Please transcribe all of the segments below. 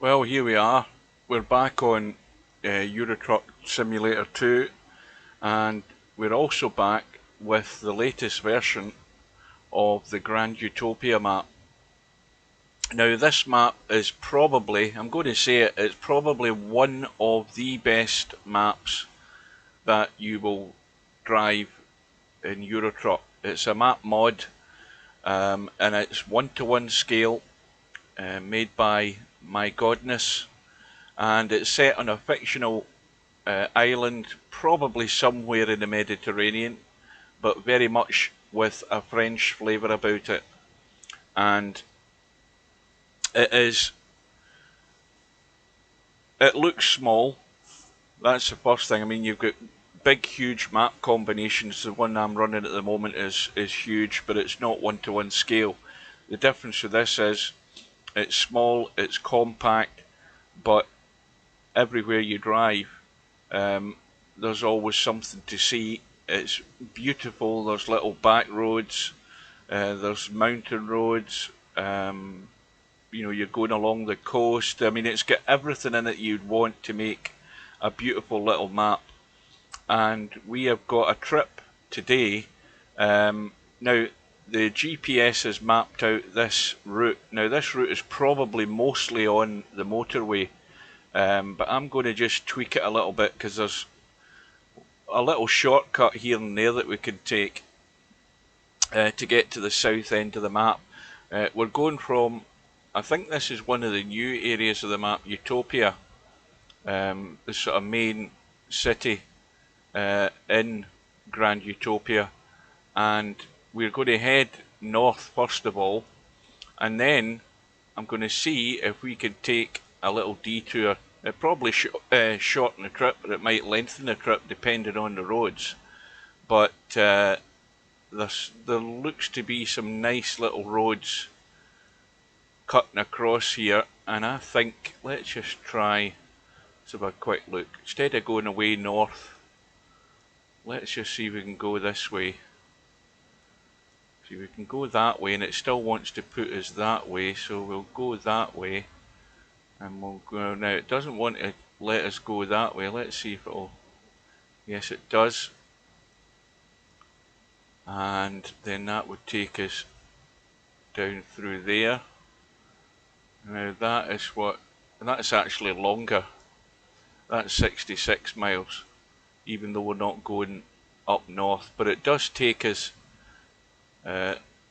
Well, here we are. We're back on Euro Truck Simulator 2, and we're also back with the latest version of the Grand Utopia map. Now, this map is probably, I'm going to say it, it's probably one of the best maps that you will drive in Euro Truck. It's a map mod, and it's 1:1 scale, made by Mygodness, and it's set on a fictional island, probably somewhere in the Mediterranean, but very much with a French flavour about it. And it is, it looks small. That's the first thing. I mean, you've got big, huge map combinations. The one I'm running at the moment is huge, but it's not 1:1 scale. The difference with this is it's small, it's compact, but everywhere you drive, there's always something to see. It's beautiful. There's little back roads, there's mountain roads. You're going along the coast. I mean, it's got everything in it you'd want to make a beautiful little map. And we have got a trip today. Now, the GPS has mapped out this route. Now, this route is probably mostly on the motorway, but I'm going to just tweak it a little bit because there's a little shortcut here and there that we can take to get to the south end of the map. We're going from, I think this is one of the new areas of the map, Utopia, the sort of main city in Grand Utopia, and we're going to head north first of all, and then I'm going to see if we can take a little detour. It probably shorten the trip, but it might lengthen the trip depending on the roads. But there looks to be some nice little roads cutting across here, and I think let's just try. Let's have a quick look. Instead of going away north, let's just see if we can go this way. See, we can go that way, and it still wants to put us that way, so we'll go that way. And we'll go now. It doesn't want to let us go that way. Let's see if it'll. Yes, it does. And then that would take us down through there. Now that is what. And that's actually longer. That's 66 miles, even though we're not going up north. But it does take us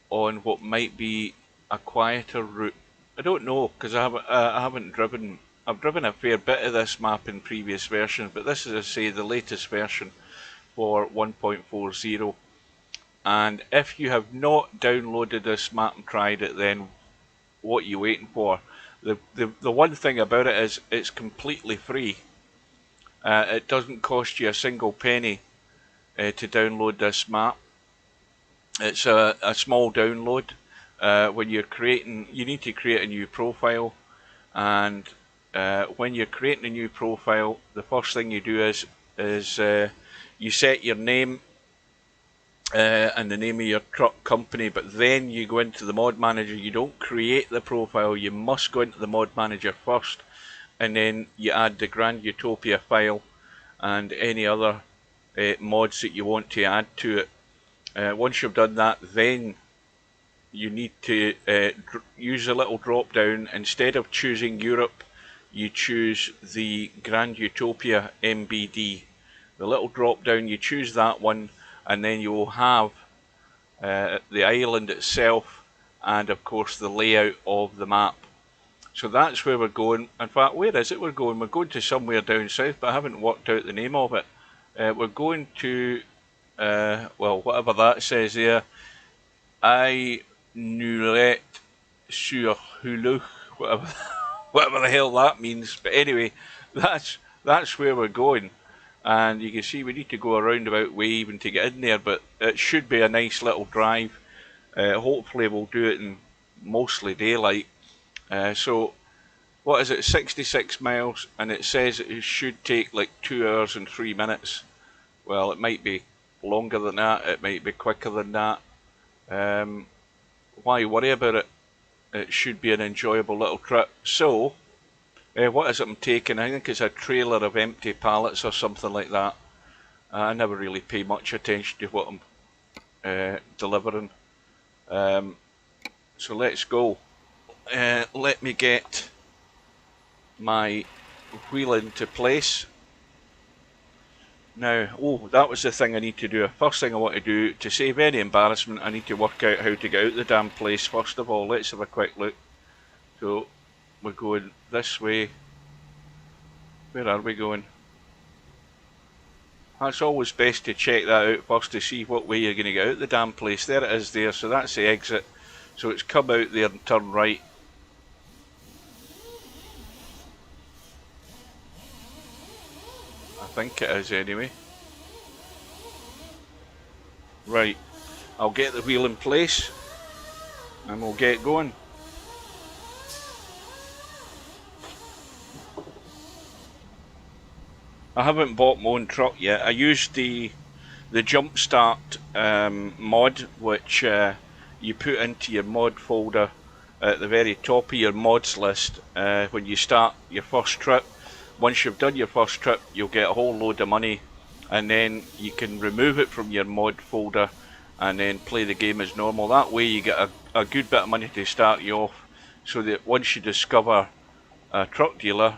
on what might be a quieter route. I don't know, because I haven't driven. I've driven a fair bit of this map in previous versions, but this is, as I say, the latest version for 1.40. And if you have not downloaded this map and tried it, then what are you waiting for? The one thing about it is it's completely free. It doesn't cost you a single penny to download this map. It's a small download. When you're creating, you need to create a new profile, and when you're creating a new profile, the first thing you do is you set your name and the name of your truck company, but then you go into the mod manager. You don't create the profile, you must go into the mod manager first, and then you add the Grand Utopia file and any other mods that you want to add to it. Once you've done that, then you need to use a little drop down. Instead of choosing Europe, you choose the Grand Utopia MBD. The little drop down, you choose that one, and then you will have the island itself and of course the layout of the map. So that's where we're going. In fact, where is it we're going? We're going to somewhere down south, but I haven't worked out the name of it. We're going to, well, whatever that says there, I Nuret sur Hulu, whatever, whatever the hell that means. But anyway, that's where we're going. And you can see we need to go a roundabout way even to get in there, but it should be a nice little drive. Hopefully we'll do it in mostly daylight. So, what is it, 66 miles, and it says it should take like 2 hours and 3 minutes. Well, it might be longer than that, it might be quicker than that. Why worry about it? It should be an enjoyable little trip. So, What is it I'm taking? I think it's a trailer of empty pallets or something like that. I never really pay much attention to what I'm delivering. So let's go. Let me get my wheel into place. Now, that was the thing I need to do. First thing I want to do, to save any embarrassment, I need to work out how to get out the damn place. First of all, let's have a quick look. So, we're going this way. Where are we going? That's always best to check that out first to see what way you're going to get out the damn place. There it is there, so that's the exit. So it's come out there and turn right. I think it is anyway. Right, I'll get the wheel in place and we'll get going. I haven't bought my own truck yet. I used the Jumpstart mod, which you put into your mod folder at the very top of your mods list when you start your first trip. Once you've done your first trip, you'll get a whole load of money, and then you can remove it from your mod folder and then play the game as normal. That way you get a good bit of money to start you off, so that once you discover a truck dealer,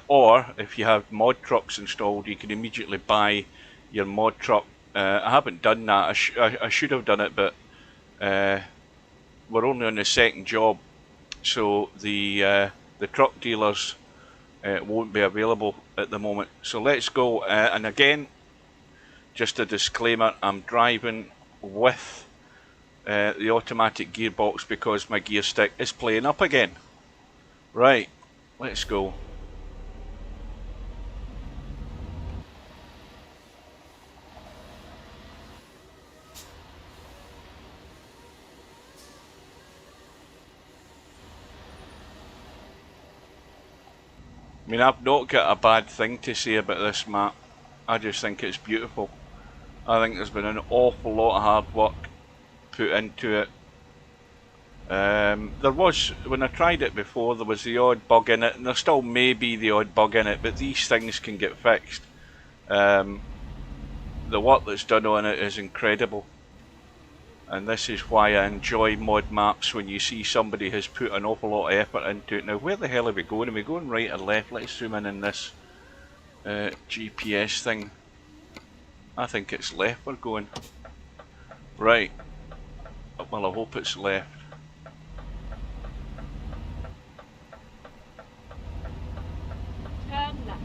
or if you have mod trucks installed, you can immediately buy your mod truck. I haven't done that. I should have done it, but we're only on the second job, so the truck dealers won't be available at the moment. So let's go. And again, just a disclaimer: I'm driving with the automatic gearbox because my gear stick is playing up again. Right, let's go. I mean, I've not got a bad thing to say about this map. I just think it's beautiful. I think there's been an awful lot of hard work put into it. There was, when I tried it before, there was the odd bug in it, and there still may be the odd bug in it, but these things can get fixed. The work that's done on it is incredible. And this is why I enjoy mod maps, when you see somebody has put an awful lot of effort into it. Now, where the hell are we going? Are we going right or left? Let's zoom in this GPS thing. I think it's left we're going. Right. Well, I hope it's left. Turn left.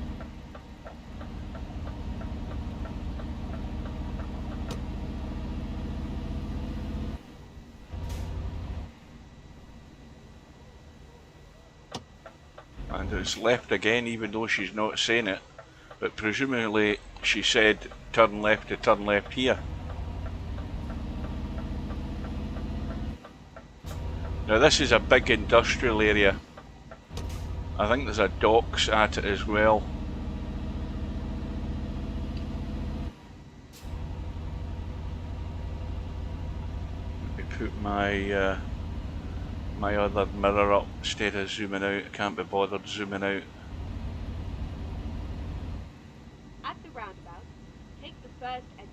And it's left again, even though she's not saying it. But presumably she said turn left to turn left here. Now this is a big industrial area. I think there's a docks at it as well. Let me put my my other mirror up instead of zooming out. I can't be bothered zooming out. At the roundabout, take the first exit.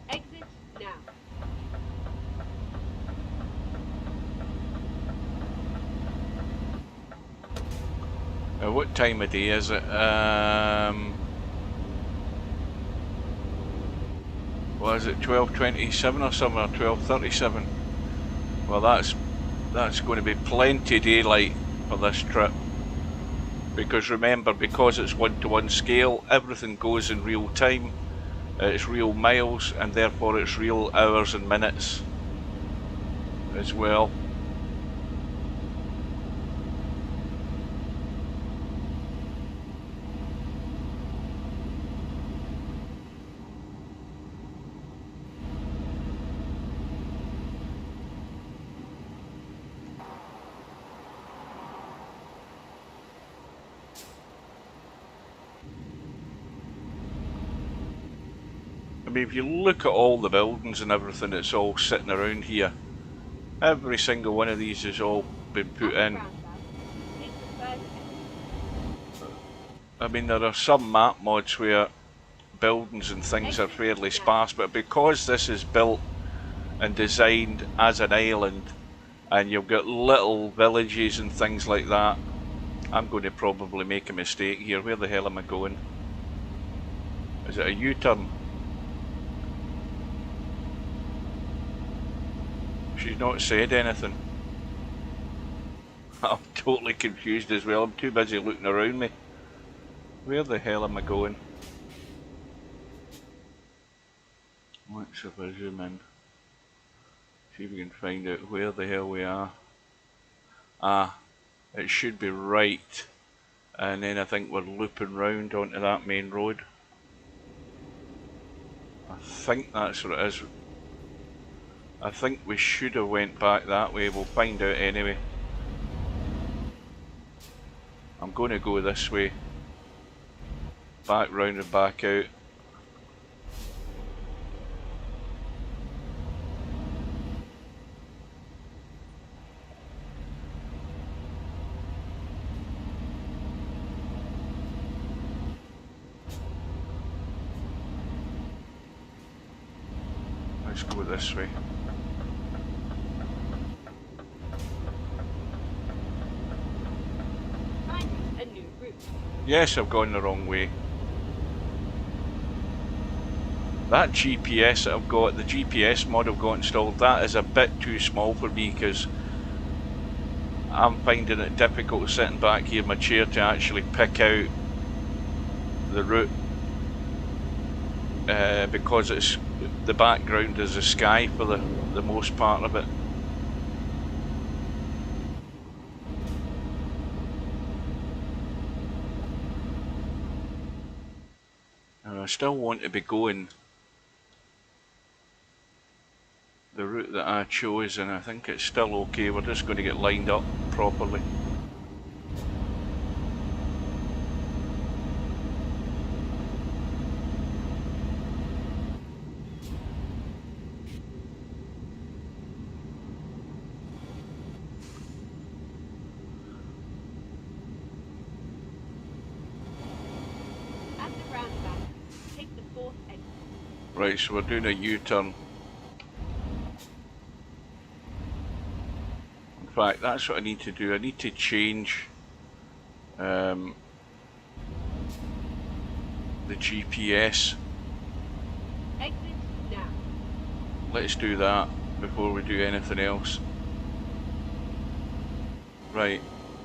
Exit now. Now what time of day is it? What is it, 12:27 or something, or 12:37? Well, that's going to be plenty daylight for this trip. Because remember, because it's one-to-one scale, everything goes in real time. It's real miles, and therefore it's real hours and minutes as well. I mean, if you look at all the buildings and everything that's all sitting around here, every single one of these has all been put in. I mean, there are some map mods where buildings and things are fairly sparse, but because this is built and designed as an island, and you've got little villages and things like that, I'm going to probably make a mistake here. Where the hell am I going? Is it a U-turn? She's not said anything. I'm totally confused as well. I'm too busy looking around me. Where the hell am I going? Let's have a zoom in. See if we can find out where the hell we are. Ah, it should be right. And then I think we're looping round onto that main road. I think that's what it is. I think we should have went back that way. We'll find out anyway. I'm going to go this way. Back round and back out. Let's go this way. Finding a new route. Yes, I've gone the wrong way. That GPS that I've got, the GPS mod I've got installed, that is a bit too small for me because I'm finding it difficult sitting back here in my chair to actually pick out the route because it's the background is the sky for the most part of it. And I still want to be going the route that I chose, and I think it's still okay. We're just going to get lined up properly. At the roundabout, take the fourth exit. Right, so we're doing a U-turn. In fact, that's what I need to do. I need to change the GPS. Exit now. Let's do that before we do anything else. Right,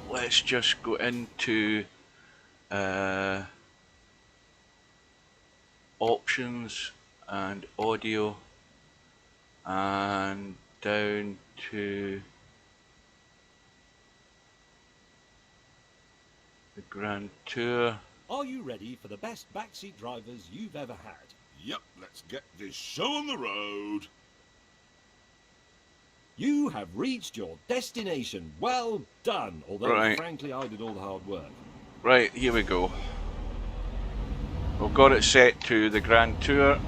let's just go into options and audio and down to the Grand Tour. Are you ready for the best backseat drivers you've ever had? Yep, let's get this show on the road. You have reached your destination. Well done. Although, Right. frankly, I did all the hard work. Right, here we go. We've got it set to the Grand Tour.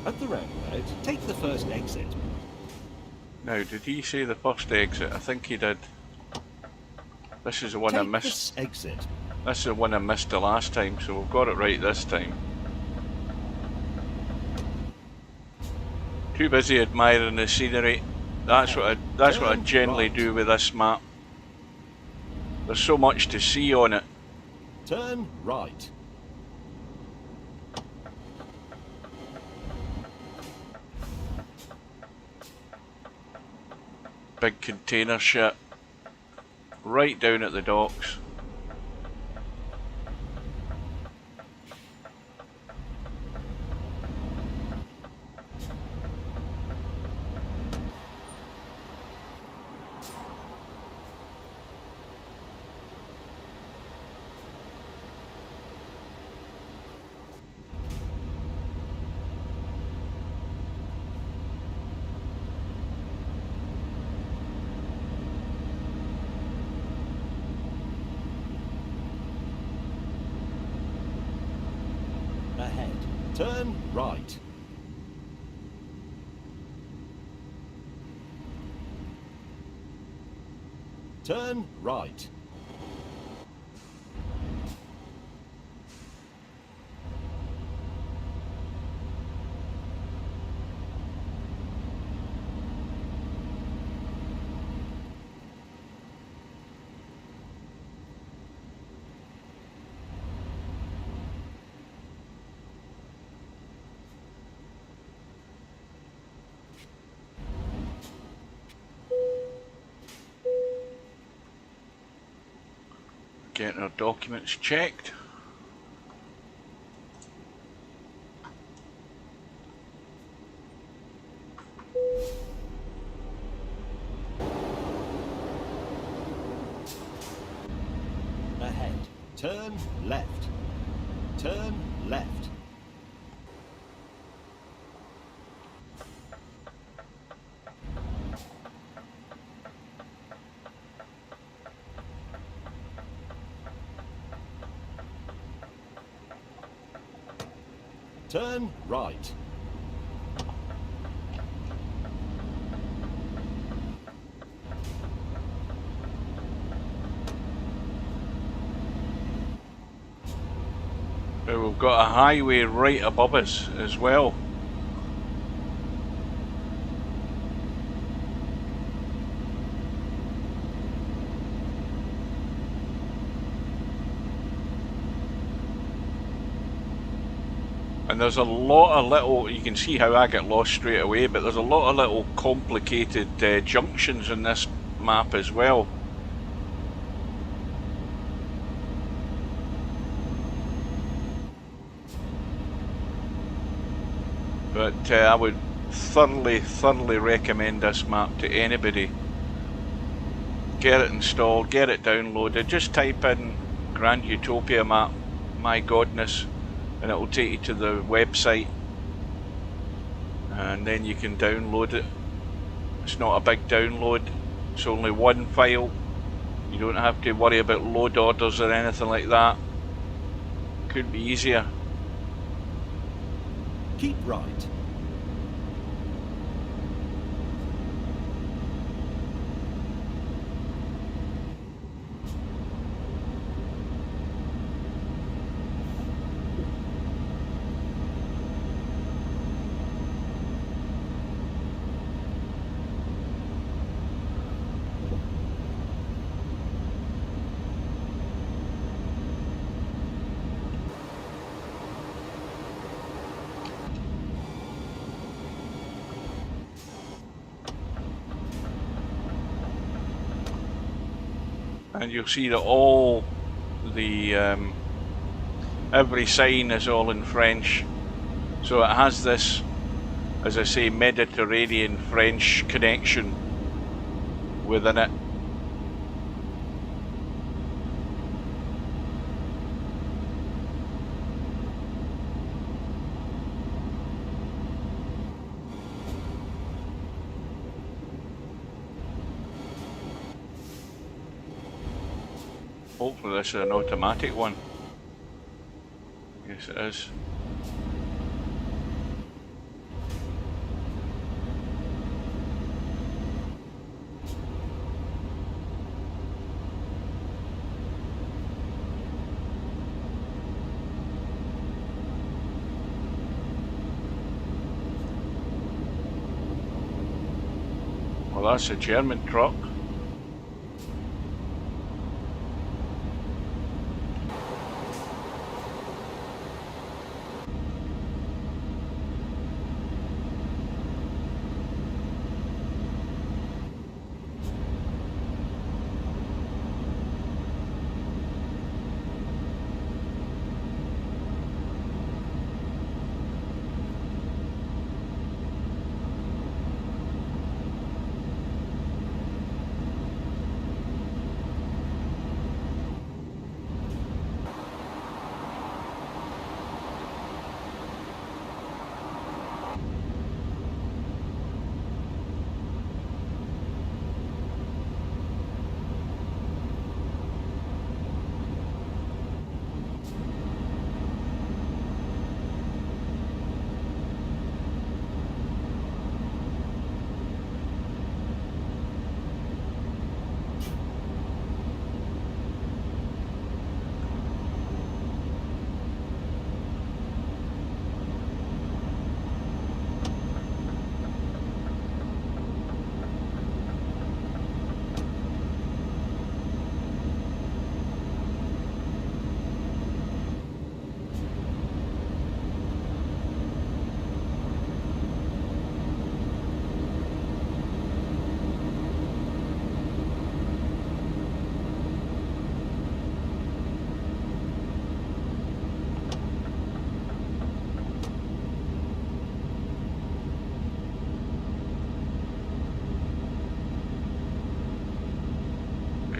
At the roundabout, take the first exit. Now, did he say the first exit? I think he did. This is the one I Take missed. this exit. This is the one I missed the last time, so we've got it right this time. Too busy admiring the scenery. That's what I generally do with this map. There's so much to see on it. Turn right. Big container ship right down at the docks. Ahead. Turn right. Turn right. Getting our documents checked. Ahead. Turn left. Turn left. Turn right. But we've got a highway right above us as well. And there's a lot of little, you can see how I get lost straight away, but there's a lot of little complicated junctions in this map as well. But I would thoroughly recommend this map to anybody. Get it installed, get it downloaded, just type in Grand Utopia map, Mygodness, and it will take you to the website, and then you can download it. It's not a big download, it's only one file. You don't have to worry about load orders or anything like that. Could be easier. Keep right. And you'll see that all the every sign is all in French, so it has this, as I say, Mediterranean French connection within it. Hopefully this is an automatic one. Yes, it is. Well, that's a German truck.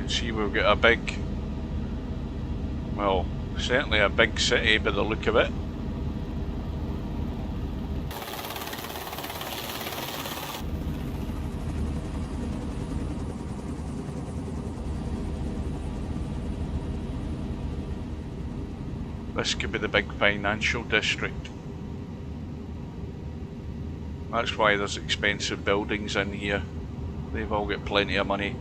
See, we've got a big, well, certainly a big city by the look of it. This could be the big financial district. That's why there's expensive buildings in here. They've all got plenty of money.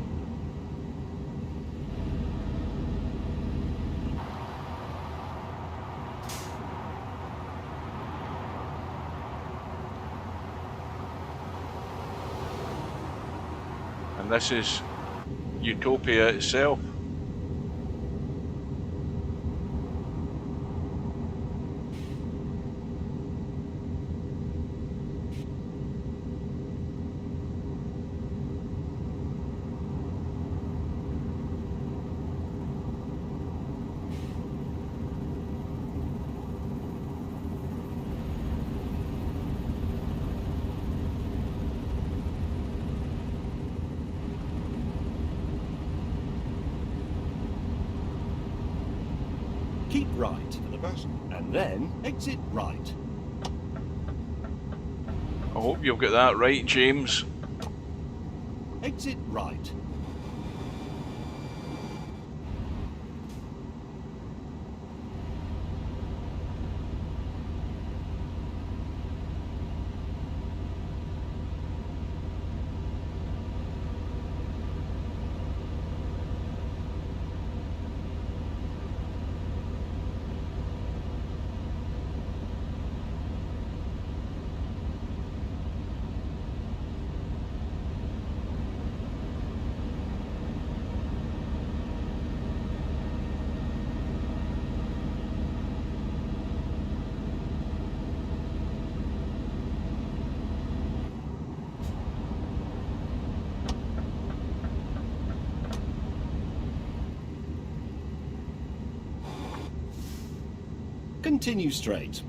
And this is Utopia itself. Keep right, To the best. and then exit right. I hope you've got that right, James. Exit right. Continue straight.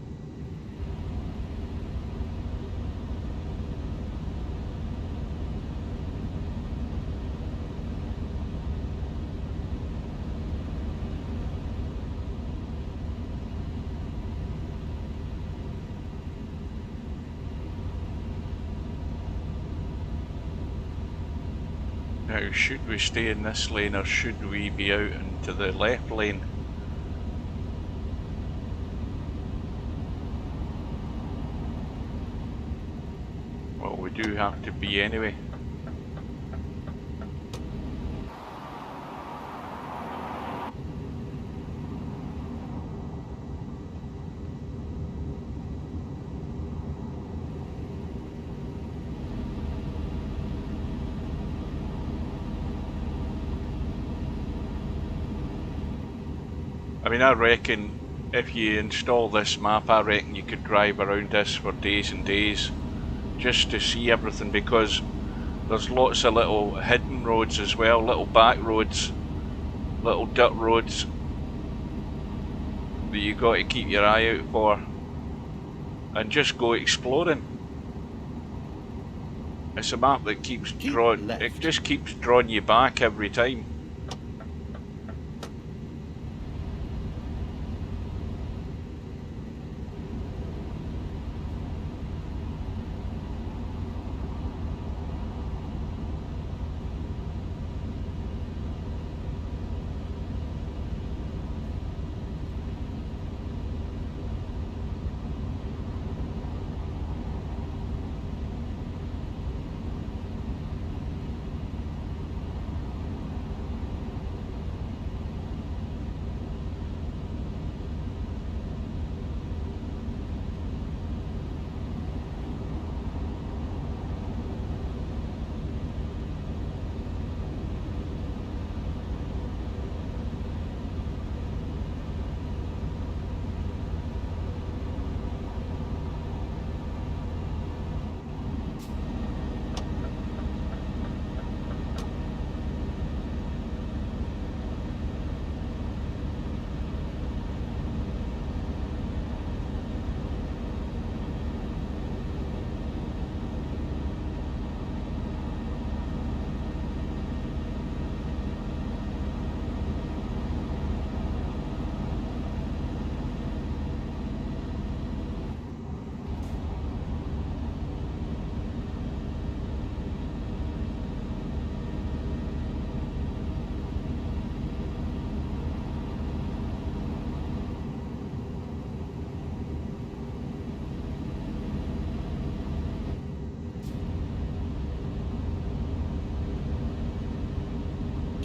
Now, should we stay in this lane or should we be out into the left lane? Well, we do have to be anyway. I mean, I reckon if you install this map, I reckon you could drive around this for days and days just to see everything, because there's lots of little hidden roads as well, little back roads, little dirt roads that you got to keep your eye out for and just go exploring. It's a map that keeps drawing, it just keeps drawing you back every time.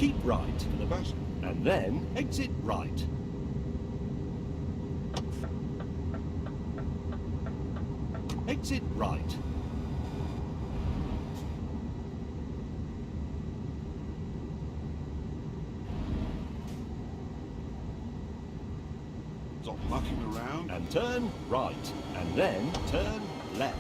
Keep right, For the best. and then exit right. Exit right. Stop mucking around. And turn right, and then turn left.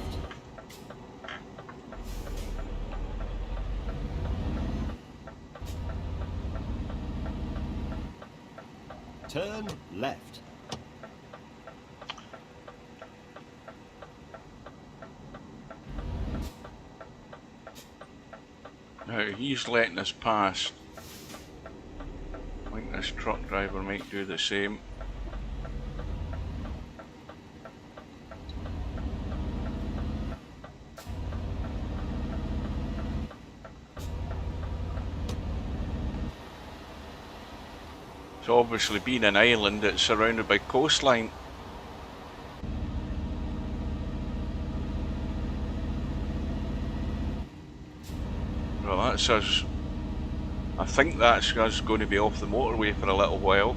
Turn left. Now he's letting us pass. I think this truck driver might do the same. So obviously being an island, it's surrounded by coastline. Well, that's us. I think that's us going to be off the motorway for a little while.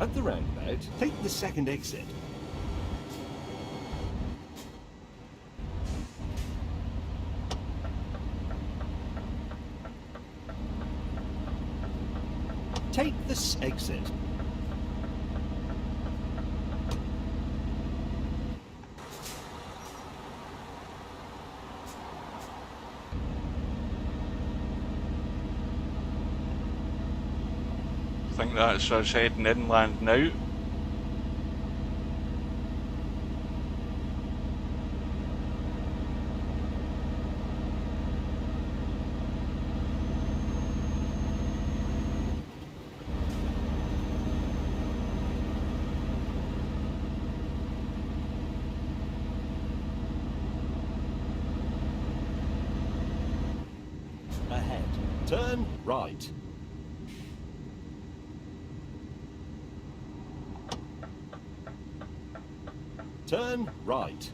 At the roundabout, take the second exit. Take this exit. I think that's us heading inland now. Ahead. Turn right. Turn right.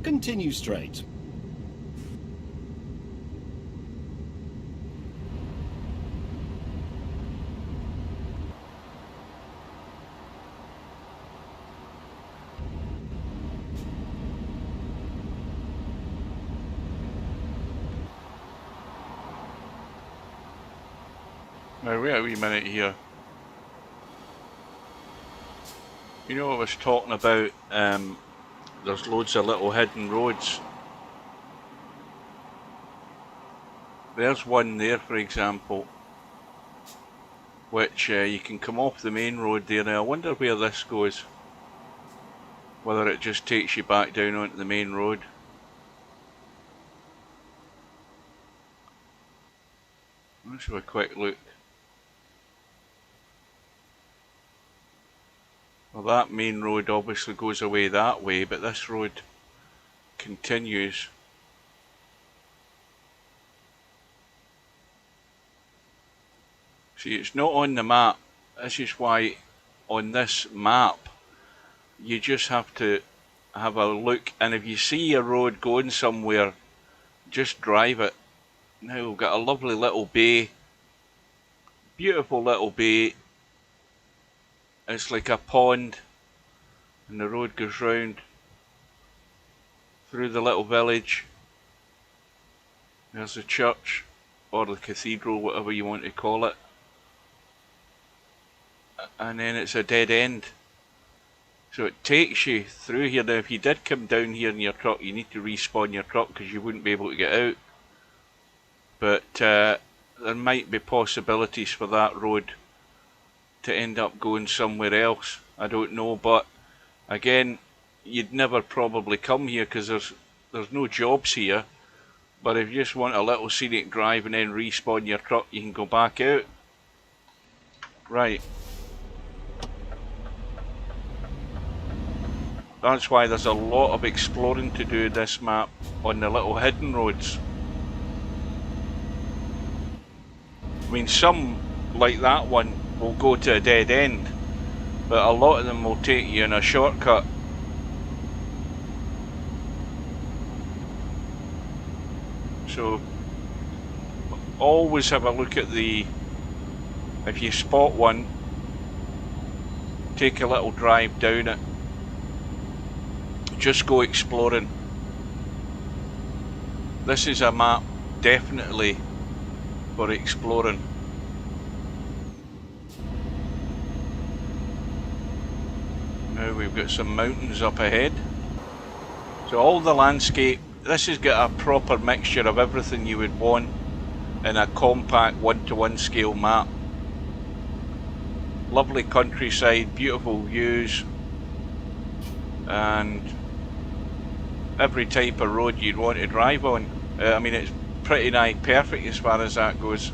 Continue straight. Now wait a wee minute here. You know I was talking about there's loads of little hidden roads. There's one there, for example, which you can come off the main road there. Now I wonder where this goes. Whether it just takes you back down onto the main road. Let's have a quick look. Well, that main road obviously goes away that way, but this road continues. See, it's not on the map. This is why on this map you just have to have a look, and if you see a road going somewhere, just drive it. Now we've got a lovely little bay, beautiful little bay. It's like a pond, and the road goes round through the little village. There's the church, or the cathedral, whatever you want to call it. and then it's a dead end. So it takes you through here. Now if you did come down here in your truck, you need to respawn your truck because you wouldn't be able to get out. But there might be possibilities for that road to end up going somewhere else. I don't know, but again, you'd never probably come here because there's no jobs here. But if you just want a little scenic drive and then respawn your truck, you can go back out. Right. That's why there's a lot of exploring to do this map on the little hidden roads. I mean, some, like that one, will go to a dead end, but a lot of them will take you in a shortcut. So, always have a look at if you spot one, take a little drive down it. Just go exploring. This is a map definitely for exploring. Now we've got some mountains up ahead. So all the landscape, this has got a proper mixture of everything you would want in a compact 1:1 scale map. Lovely countryside, beautiful views, and every type of road you'd want to drive on. I mean, it's pretty nigh perfect as far as that goes.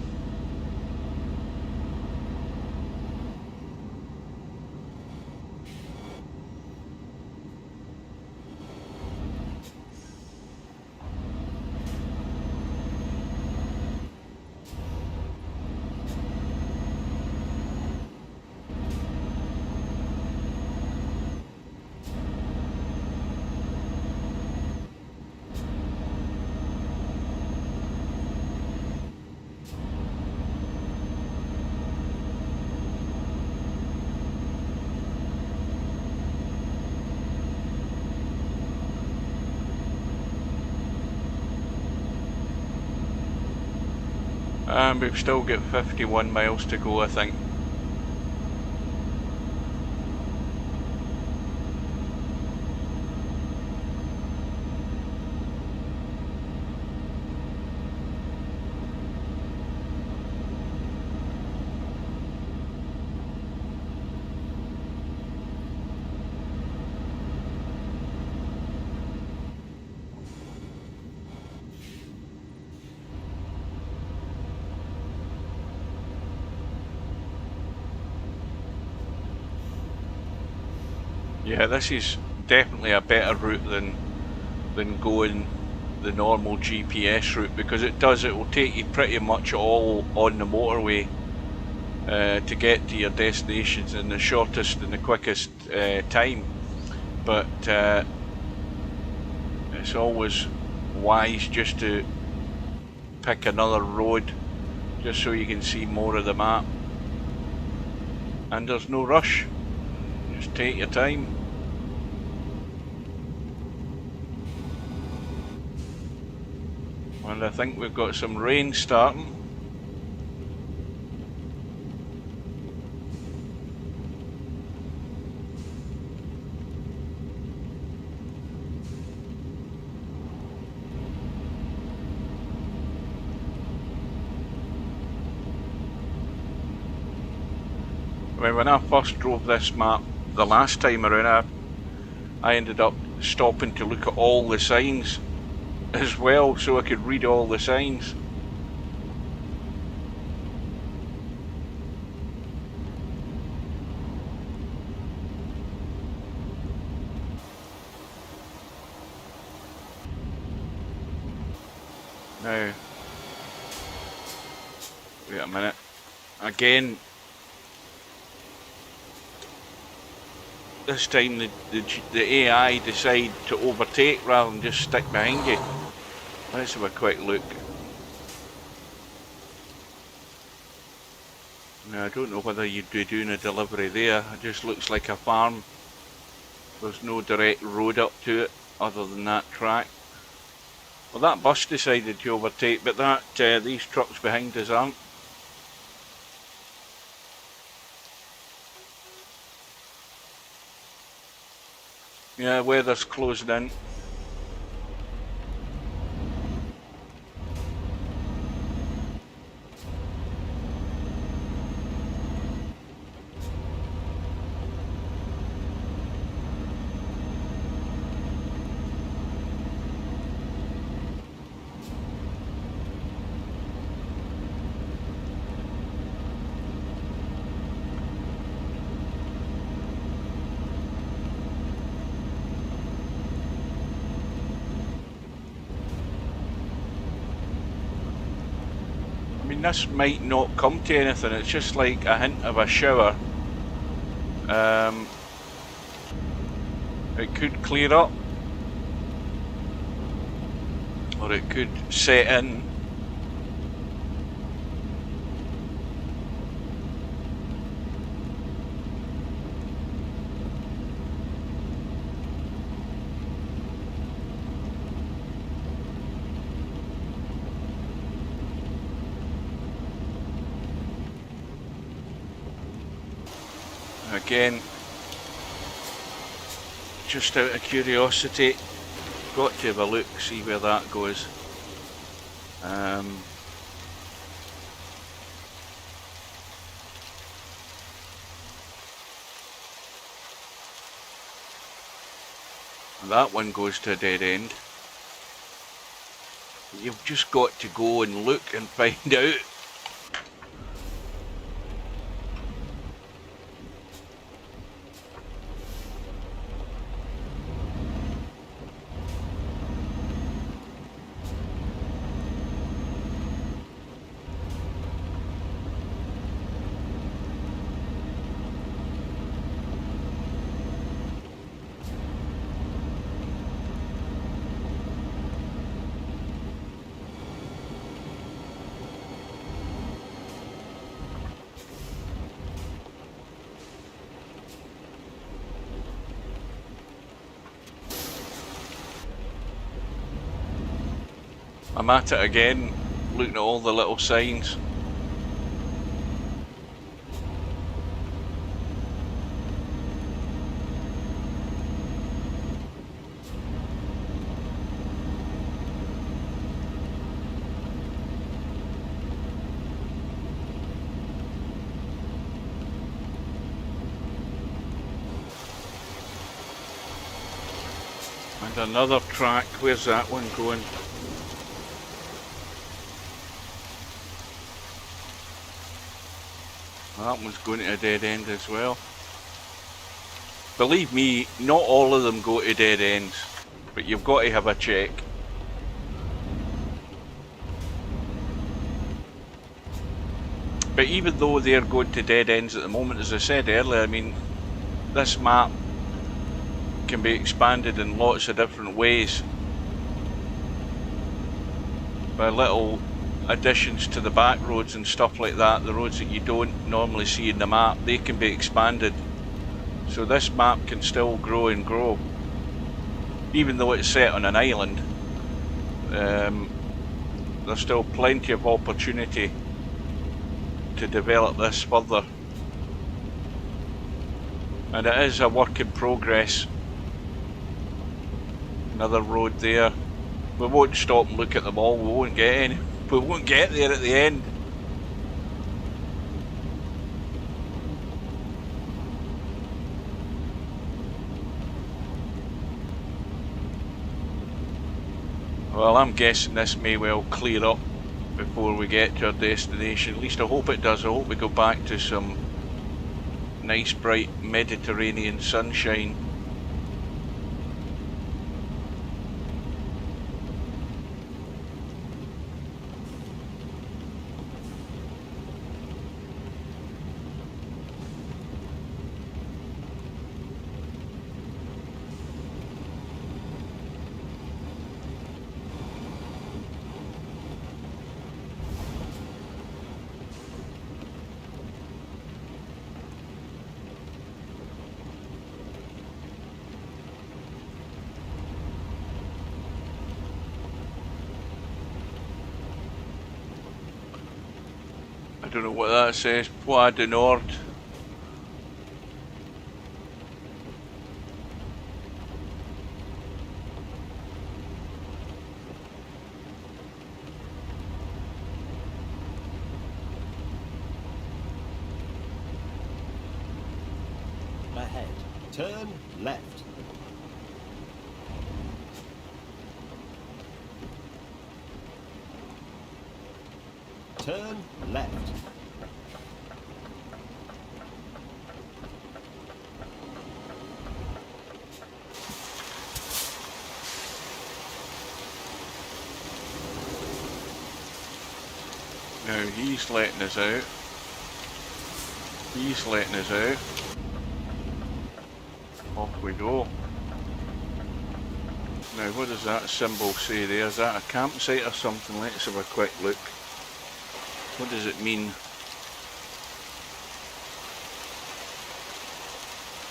And we've still got 51 miles to go, I think. Yeah, this is definitely a better route than going the normal GPS route, because it will take you pretty much all on the motorway to get to your destinations in the shortest and the quickest time. But it's always wise just to pick another road just so you can see more of the map. And there's no rush, just take your time. And I think we've got some rain starting. I mean, when I first drove this map the last time around, I ended up stopping to look at all the signs as well, so I could read all the signs. Now, wait a minute. Again, this time the AI decide to overtake rather than just stick behind you. Let's have a quick look. Now I don't know whether you'd be doing a delivery there. It just looks like a farm. There's no direct road up to it other than that track. Well, that bus decided to overtake, but these trucks behind us aren't. Yeah, weather's closing in. I mean, this might not come to anything. It's just like a hint of a shower. It could clear up, or it could set in. Again, just out of curiosity, got to have a look, see where that goes. That one goes to a dead end. You've just got to go and look and find out. I'm at it again, looking at all the little signs. And another track, where's that one going? That one's going to a dead end as well. Believe me, not all of them go to dead ends, but you've got to have a check. But even though they're going to dead ends at the moment, as I said earlier, I mean, this map can be expanded in lots of different ways. By little additions to the back roads and stuff like that, the roads that you don't normally see in the map, they can be expanded. So this map can still grow and grow. Even though it's set on an island, there's still plenty of opportunity to develop this further. And it is a work in progress. Another road there. We won't stop and look at them all, we won't get any. We won't get there at the end. Well, I'm guessing this may well clear up before we get to our destination. At least I hope it does. I hope we go back to some nice bright Mediterranean sunshine. I don't know what that says. Poix du Nord. Ahead. Turn left. Turn left. Now he's letting us out. He's letting us out. Off we go. Now what does that symbol say there? Is that a campsite or something? Let's have a quick look. What does it mean?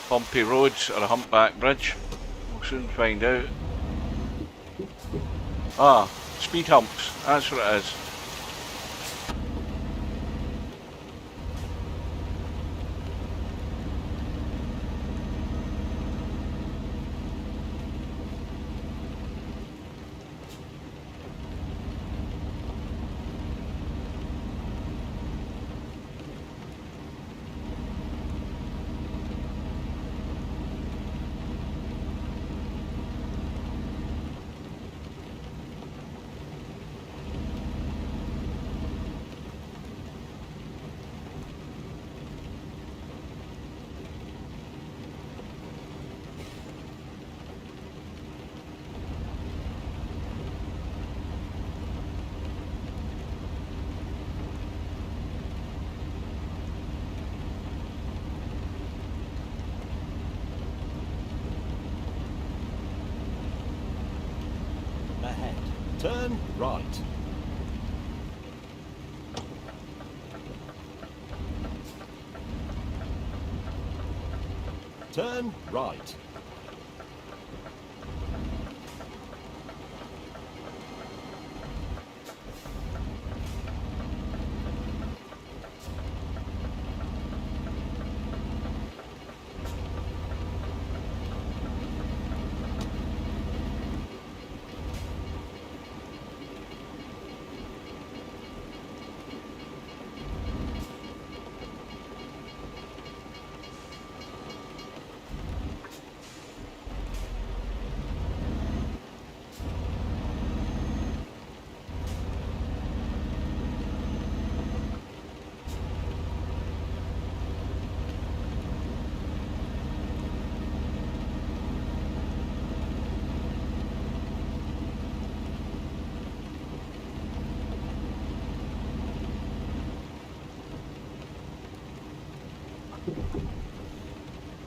Bumpy roads or a humpback bridge? We'll soon find out. Ah, speed humps. That's what it is. Ahead. Turn right. Turn right.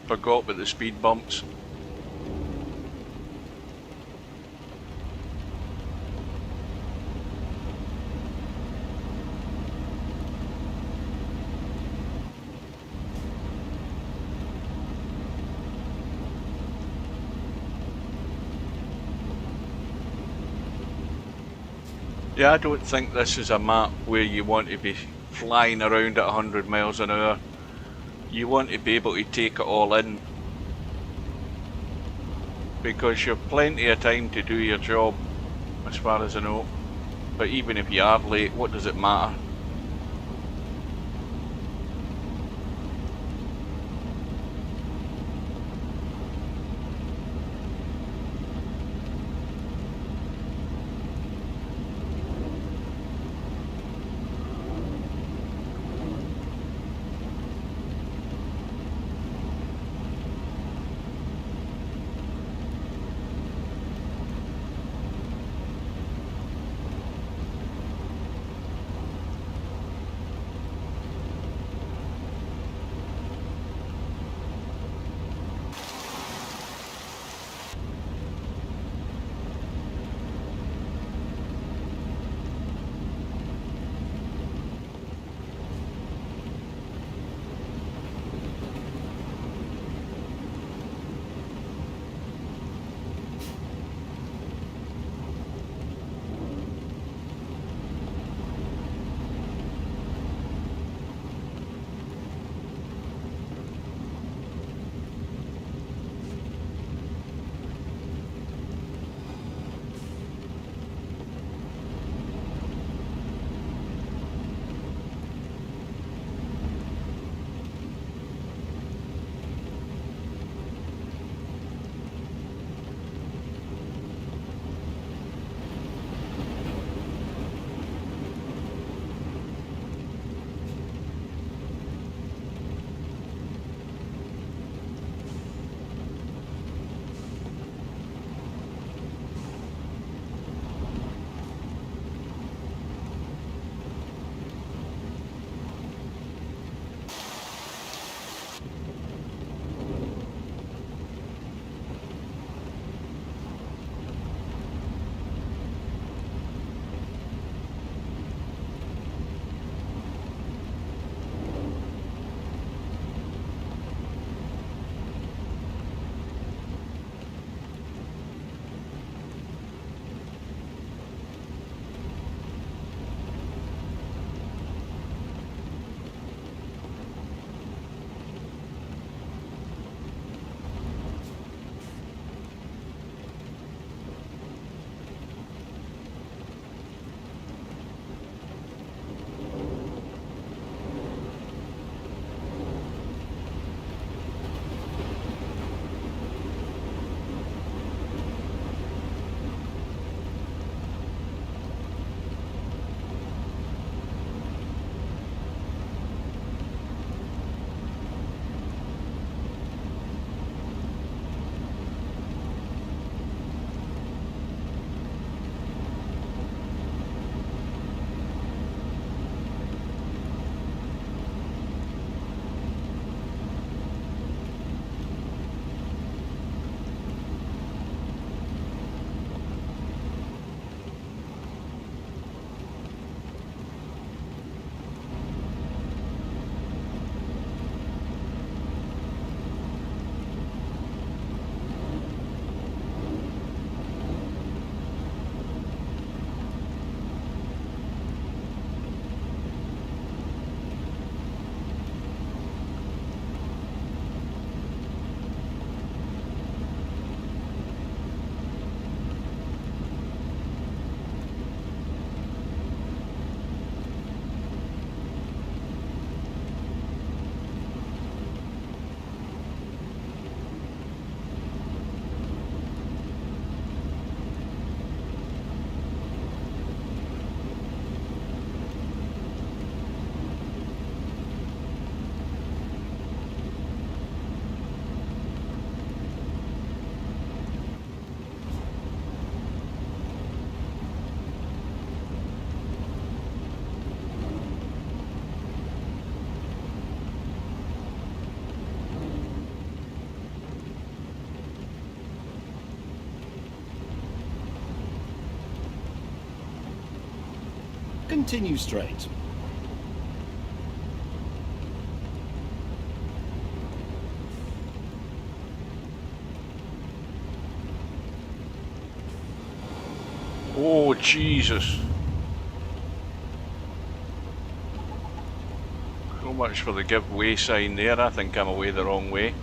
Forgot about the speed bumps. Yeah, I don't think this is a map where you want to be flying around at 100 miles an hour. You want to be able to take it all in, because you've plenty of time to do your job, as far as I know. But even if you are late, what does it matter? Continue straight. Oh, Jesus. So much for the give way sign there. I think I'm away the wrong way.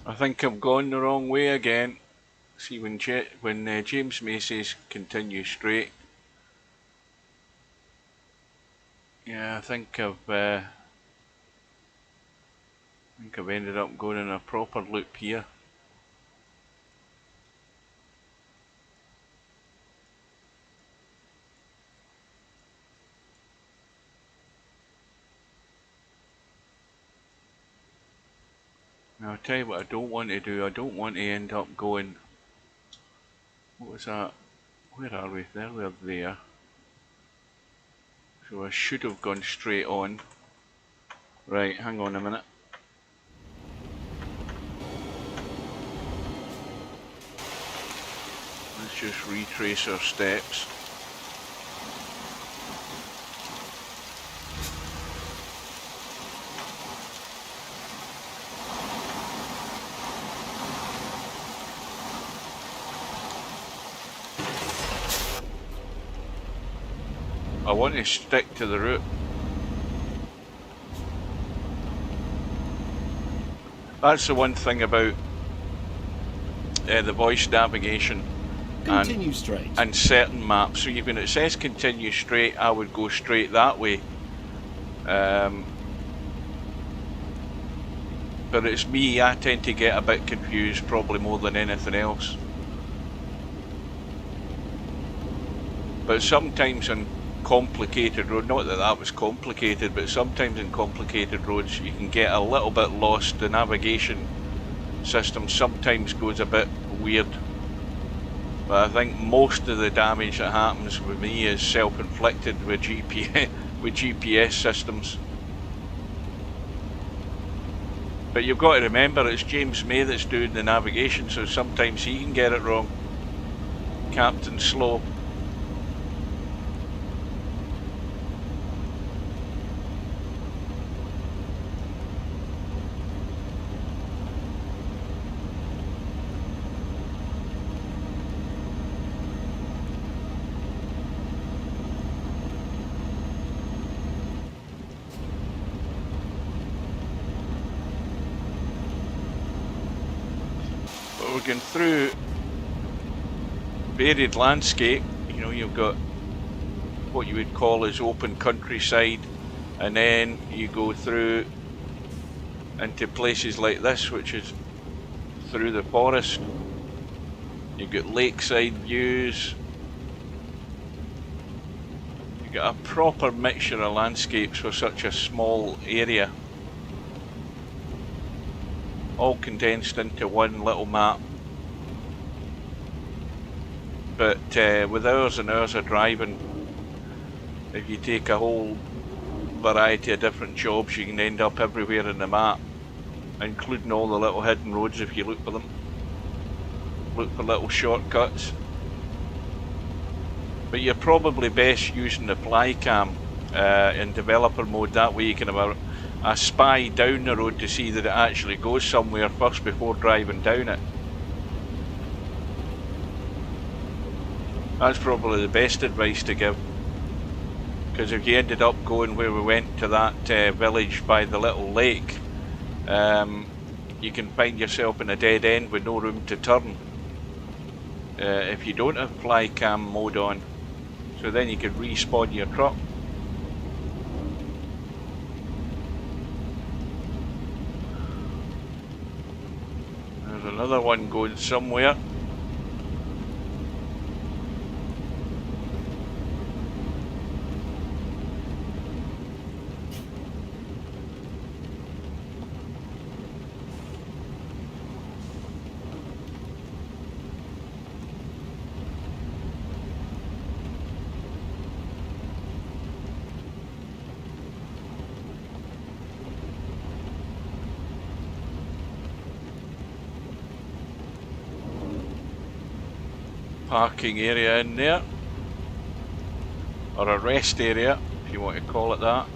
I think I've gone the wrong way again. See, when James May says continue straight, yeah, I think I've ended up going in a proper loop here. Now I'll tell you what I don't want to do. I don't want to end up going. What was that? Where are we? There we're there. So I should have gone straight on. Right, hang on a minute. Let's just retrace our steps. I want to stick to the route. That's the one thing about the voice navigation Continue straight. and certain maps. So when it says continue straight, I would go straight that way. But it's me, I tend to get a bit confused, probably more than anything else. But sometimes on complicated road, not that that was complicated, but sometimes in complicated roads you can get a little bit lost. The navigation system sometimes goes a bit weird, but I think most of the damage that happens with me is self-inflicted with GPS systems. But you've got to remember it's James May that's doing the navigation, so sometimes he can get it wrong. Captain Slow. We're going through varied landscape. You know, you've got what you would call as open countryside, and then you go through into places like this, which is through the forest. You've got lakeside views. You've got a proper mixture of landscapes for such a small area, all condensed into one little map. But with hours and hours of driving, if you take a whole variety of different jobs, you can end up everywhere in the map, including all the little hidden roads if you look for them. Look for little shortcuts. But you're probably best using the fly cam in developer mode. That way you can have a spy down the road to see that it actually goes somewhere first before driving down it. That's probably the best advice to give, because if you ended up going where we went to that village by the little lake, you can find yourself in a dead end with no room to turn if you don't have fly cam mode on. So then you can respawn your truck. There's another one going somewhere. parking area in there, or a rest area if you want to call it that.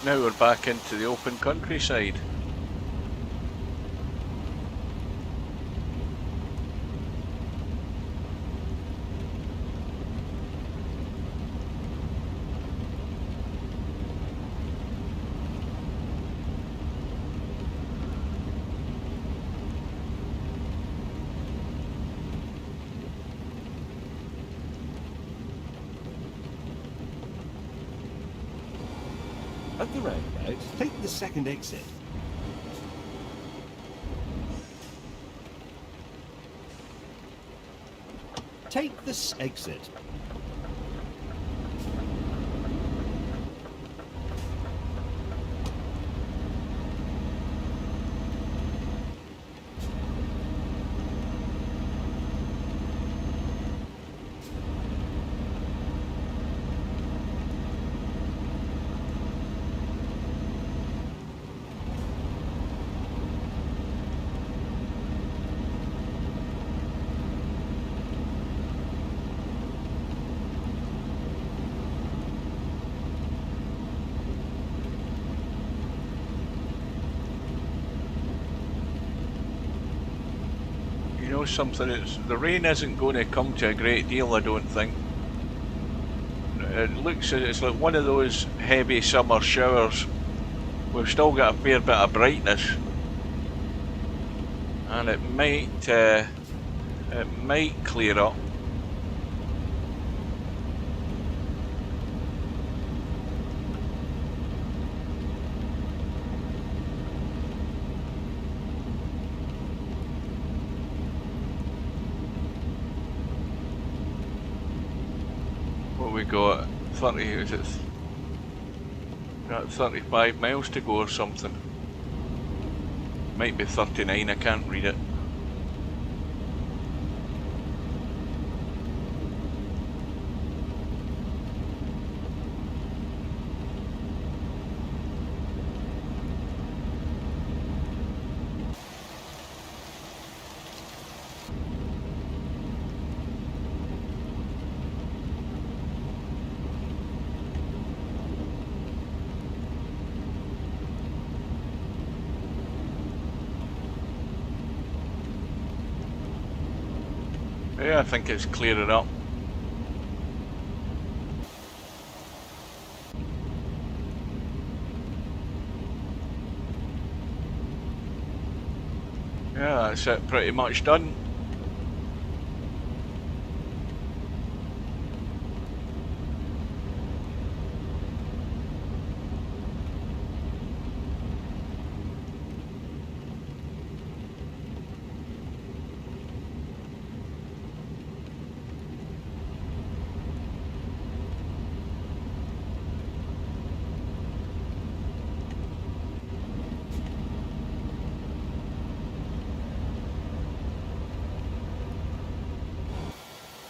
Now we're back into the open countryside. At the roundabout, take the second exit. Take this exit. You know something, the rain isn't going to come to a great deal, I don't think. It looks as it's like one of those heavy summer showers. We've still got a fair bit of brightness, and it might clear up. We got 30, is it? Got 35 miles to go or something. Might be 39, I can't read it. Yeah, I think it's clearing up. Yeah, that's it, pretty much done.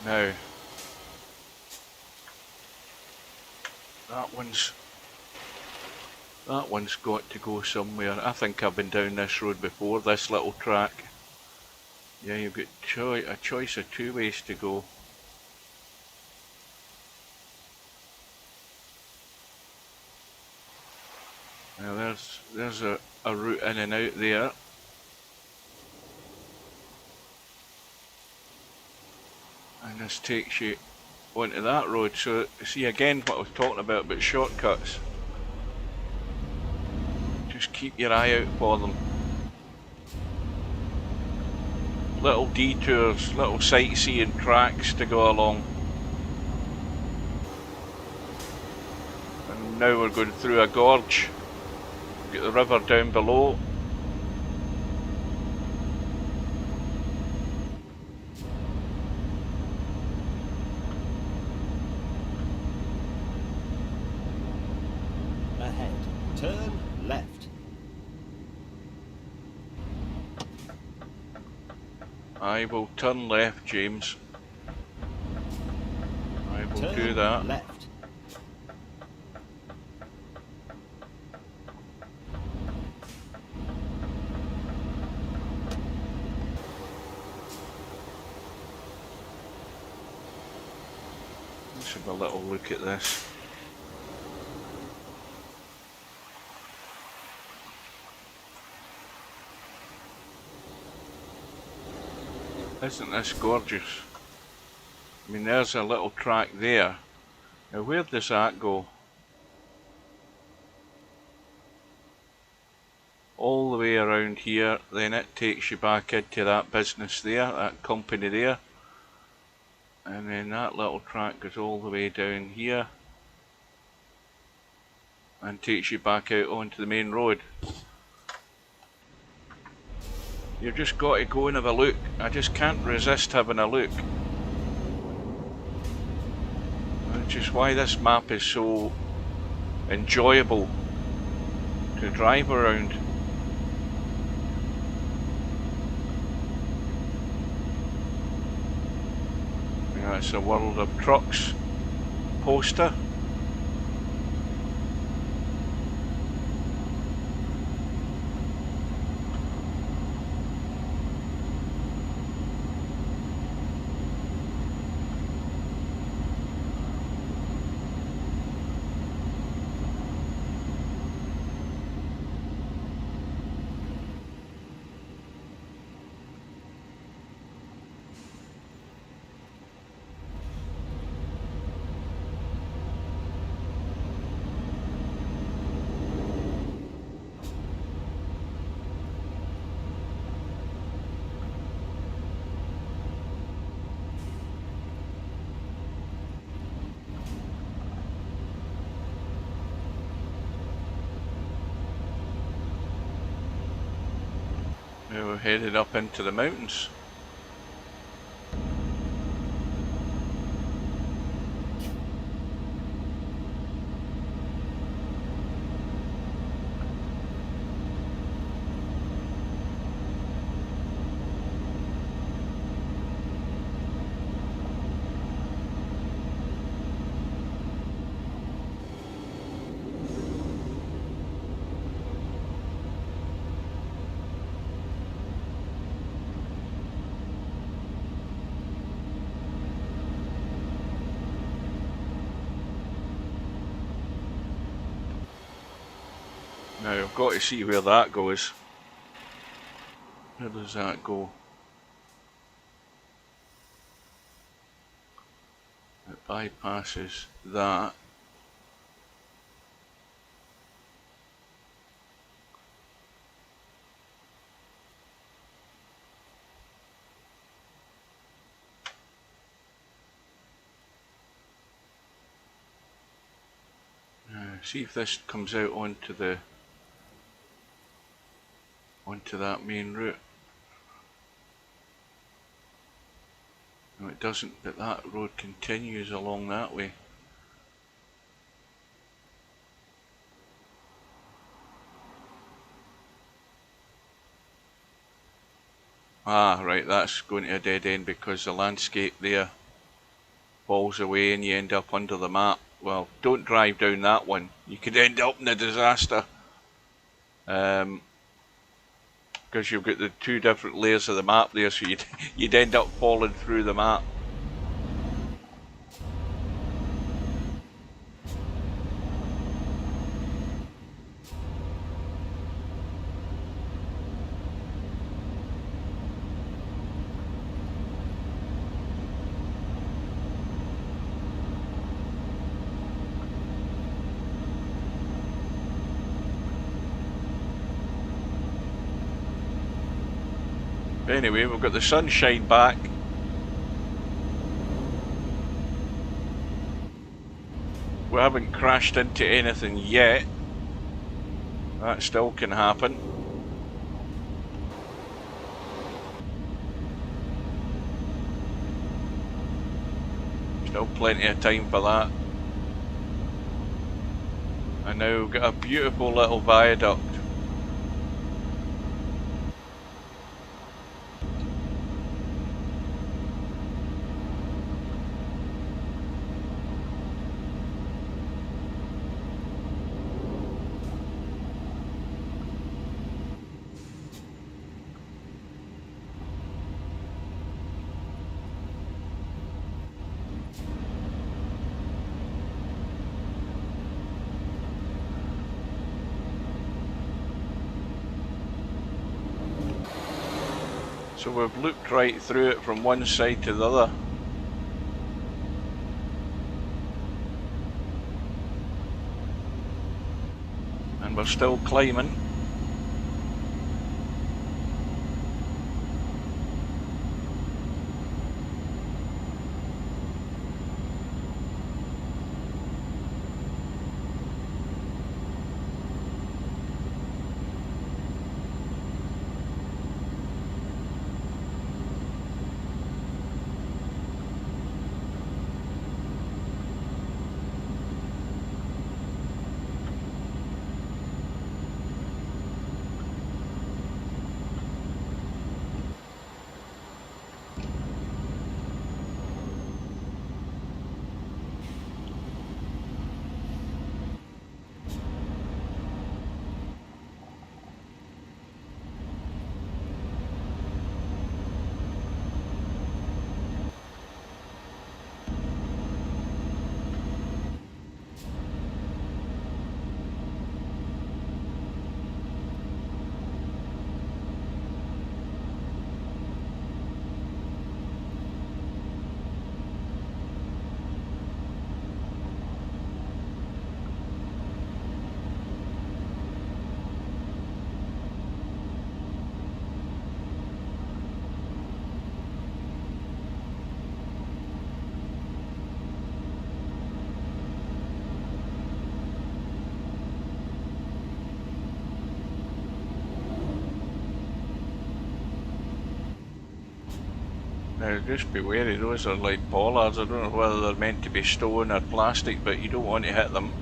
Now, that one's got to go somewhere. I think I've been down this road before, this little track. Yeah, you've got a choice of two ways to go. Now there's a route in and out there. And this takes you onto that road. So see again what I was talking about shortcuts. Just keep your eye out for them. Little detours, little sightseeing tracks to go along. And now we're going through a gorge. Get the river down below. Ahead. Turn left. I will turn left, James. I will do that. Left. Let's have a little look at this. Isn't this gorgeous? I mean, there's a little track there. Now, where does that go? All the way around here, then it takes you back into that business there, that company there. And then that little track goes all the way down here and takes you back out onto the main road. You've just got to go and have a look. I just can't resist having a look. Which is why this map is so enjoyable to drive around. Yeah, it's a World of Trucks poster. Now we're headed up into the mountains. Now I've got to see where that goes. Where does that go? It bypasses that. See if this comes out onto that main route. No, it doesn't, but that road continues along that way. Ah, right, that's going to a dead end because the landscape there falls away and you end up under the map. Well, don't drive down that one. You could end up in a disaster. Because you've got the two different layers of the map there, so you'd end up falling through the map. Anyway, we've got the sunshine back. We haven't crashed into anything yet. That still can happen. Still plenty of time for that. And now we've got a beautiful little viaduct. So we've looked right through it from one side to the other. And we're still climbing. Now just be wary, those are like bollards. I don't know whether they're meant to be stone or plastic, but you don't want to hit them.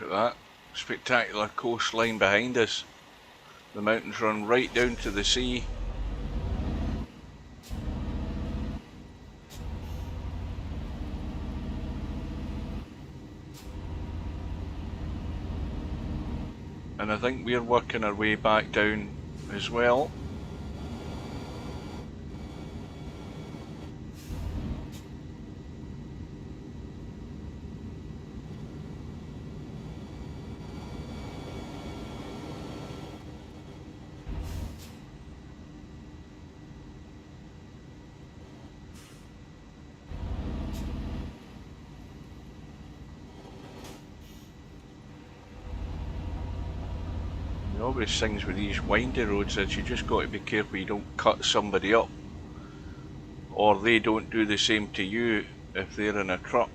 Look at that spectacular coastline behind us. The mountains run right down to the sea. And I think we're working our way back down as well. The obvious things with these windy roads is you just got to be careful you don't cut somebody up, or they don't do the same to you if they're in a truck,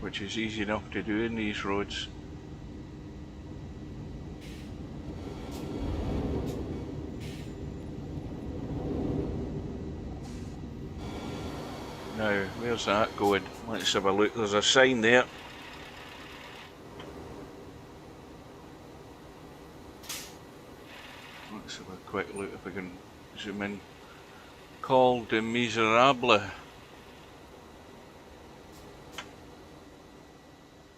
which is easy enough to do in these roads. Now, where's that going? Let's have a look. There's a sign there. Let's have a quick look if I can zoom in. Called the Miserable.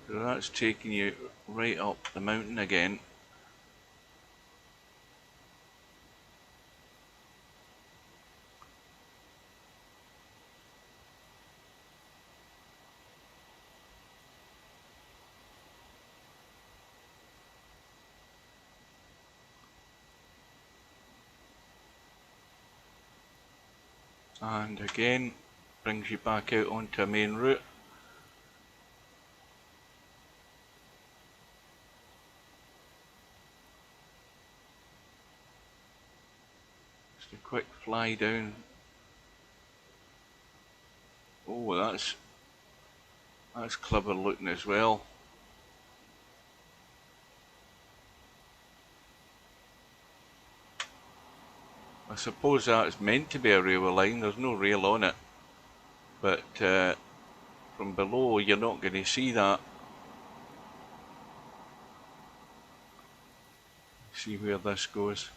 So that's taking you right up the mountain again. And again, brings you back out onto a main route. Just a quick fly down. Oh, that's clever looking as well. I suppose that's meant to be a railway line. There's no rail on it, but from below you're not going to see that. See where this goes.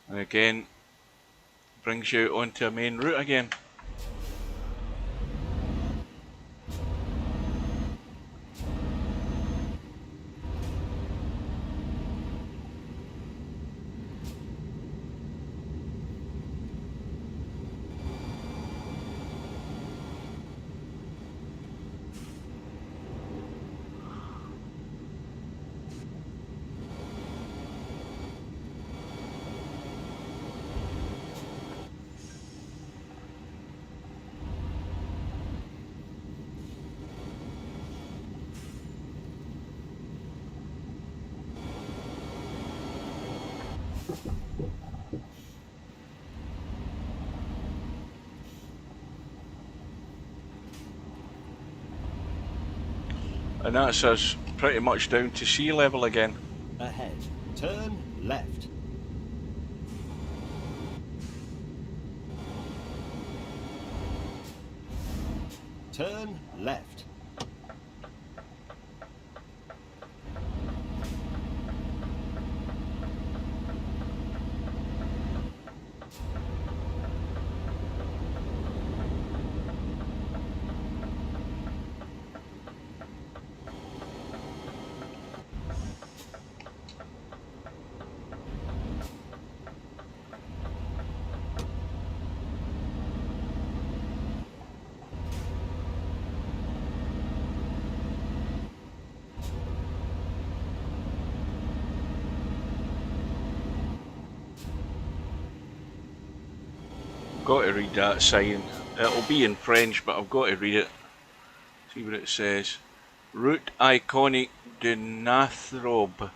And again, brings you onto a main route again. And that's us pretty much down to sea level again. Ahead. Turn left. Turn left. Got to read that sign. It'll be in French, but I've got to read it. See what it says. Route iconique de Nathrobe.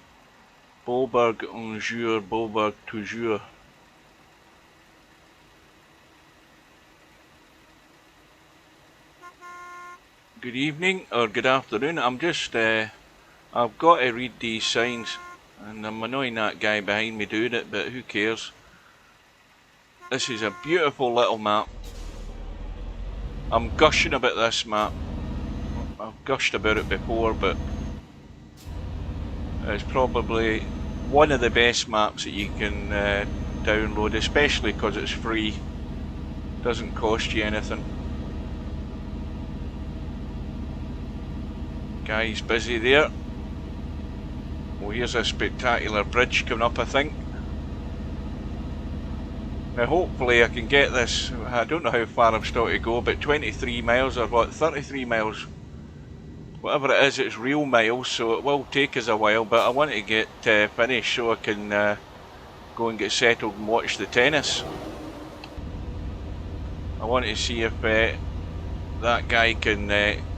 Beaubourg un jour, Beaubourg toujours. Good evening or good afternoon. I've got to read these signs, and I'm annoying that guy behind me doing it, but who cares? This is a beautiful little map. I'm gushing about this map. I've gushed about it before, but it's probably one of the best maps that you can download, especially because it's free. Doesn't cost you anything. Guy's busy there. Well, here's a spectacular bridge coming up, I think. Now hopefully I can get this. I don't know how far I've still to go, but 23 miles or what, 33 miles. Whatever it is, it's real miles, so it will take us a while, but I want to get finished so I can go and get settled and watch the tennis. I want to see if that guy can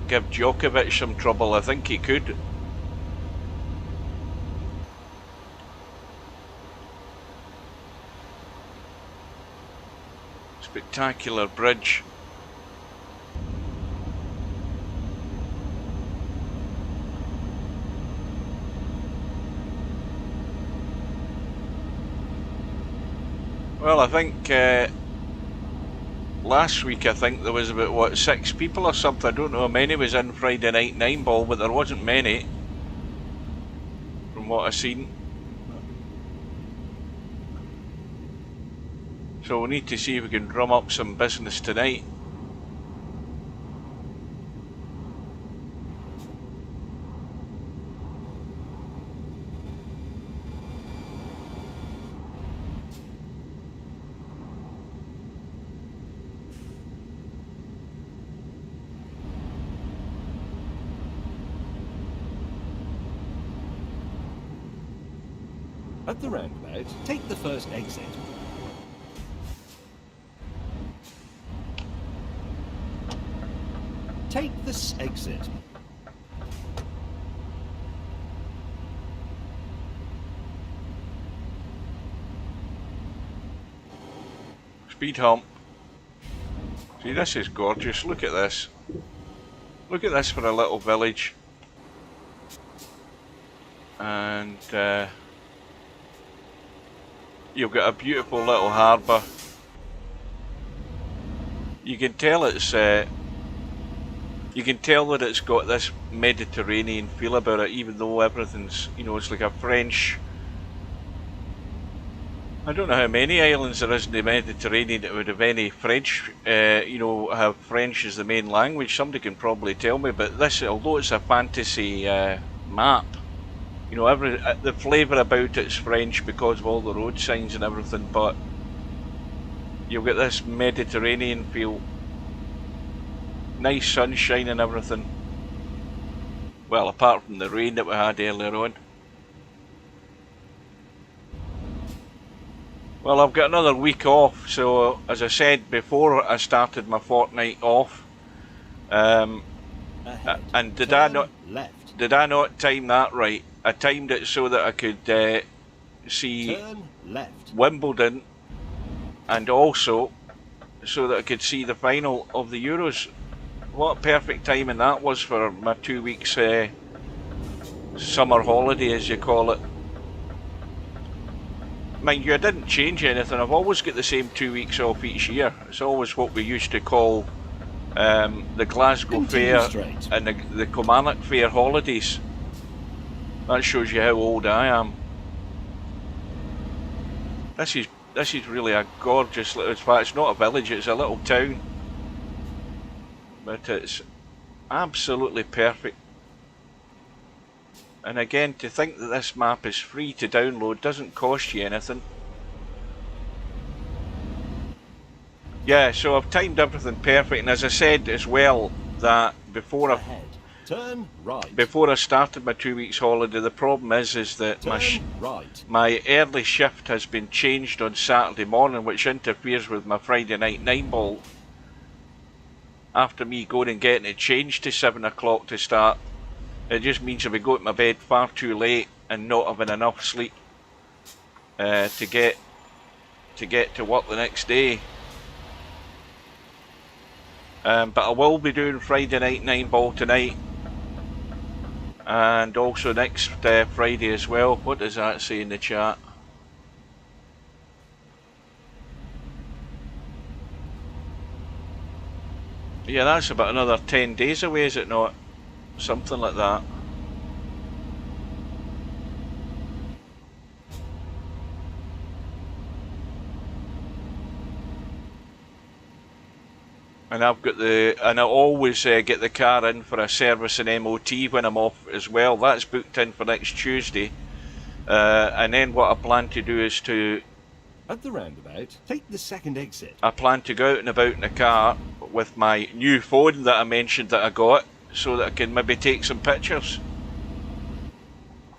give Djokovic some trouble. I think he could. Spectacular bridge. Well, I think last week I think there was about, what, 6 people or something. I don't know how many was in Friday Night 9 Ball, but there wasn't many from what I've seen. So we need to see if we can drum up some business tonight. At the roundabout, take the first exit. Take this exit. Speed hump. See, this is gorgeous. Look at this. Look at this for a little village. And you've got a beautiful little harbour. You can tell it's you can tell that it's got this Mediterranean feel about it, even though everything's, you know, it's like a French. I don't know how many islands there is in the Mediterranean that would have any French, you know, have French as the main language. Somebody can probably tell me, but this, although it's a fantasy map, you know, the flavour about it's French because of all the road signs and everything, but you've got this Mediterranean feel. Nice sunshine and everything. Well, apart from the rain that we had earlier on. Well, I've got another week off, so as I said before, I started my fortnight off. And did I not time that right? I timed it so that I could see Wimbledon, and also so that I could see the final of the Euros. What perfect timing that was for my 2 weeks summer holiday, as you call it. Mind you, I didn't change anything. I've always got the same 2 weeks off each year. It's always what we used to call the Glasgow Fair and the Kilmarnock Fair holidays. That shows you how old I am. This is really a gorgeous little, in fact it's not a village, it's a little town. But it's absolutely perfect. And again, to think that this map is free to download, doesn't cost you anything. Yeah, so I've timed everything perfect, and as I said as well, that before I started my 2 weeks holiday, the problem is that my early shift has been changed on Saturday morning, which interferes with my Friday night 9 ball. After me going and getting it changed to 7 o'clock to start, it just means if I go to my bed far too late and not having enough sleep to get to work the next day. But I will be doing Friday night 9 ball tonight, and also next Friday as well. What does that say in the chat? Yeah, that's about another 10 days away, is it not? Something like that. And I've got and I always get the car in for a service and MOT when I'm off as well. That's booked in for next Tuesday. And then what I plan to do is At the roundabout, take the second exit. I plan to go out and about in the car with my new phone that I mentioned that I got, so that I can maybe take some pictures.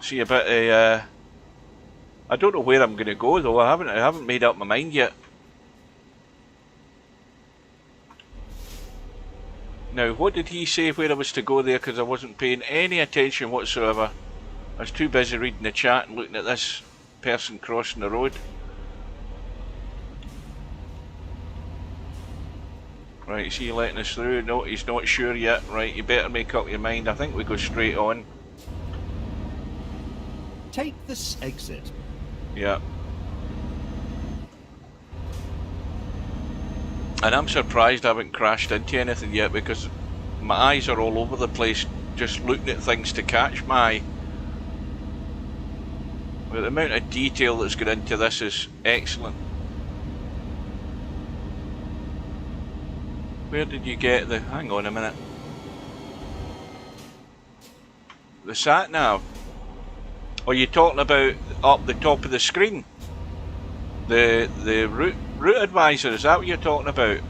See a bit of, I don't know where I'm going to go though. I haven't made up my mind yet. Now, what did he say where I was to go there? Because I wasn't paying any attention whatsoever. I was too busy reading the chat and looking at this person crossing the road. Right, is he letting us through? No, he's not sure yet. Right, you better make up your mind. I think we go straight on. Take this exit. Yeah. And I'm surprised I haven't crashed into anything yet, because my eyes are all over the place just looking at things to catch my eye. But the amount of detail that's gone into this is excellent. Where did you get the... hang on a minute. The sat-nav? Are you talking about up the top of the screen? The route advisor, is that what you're talking about?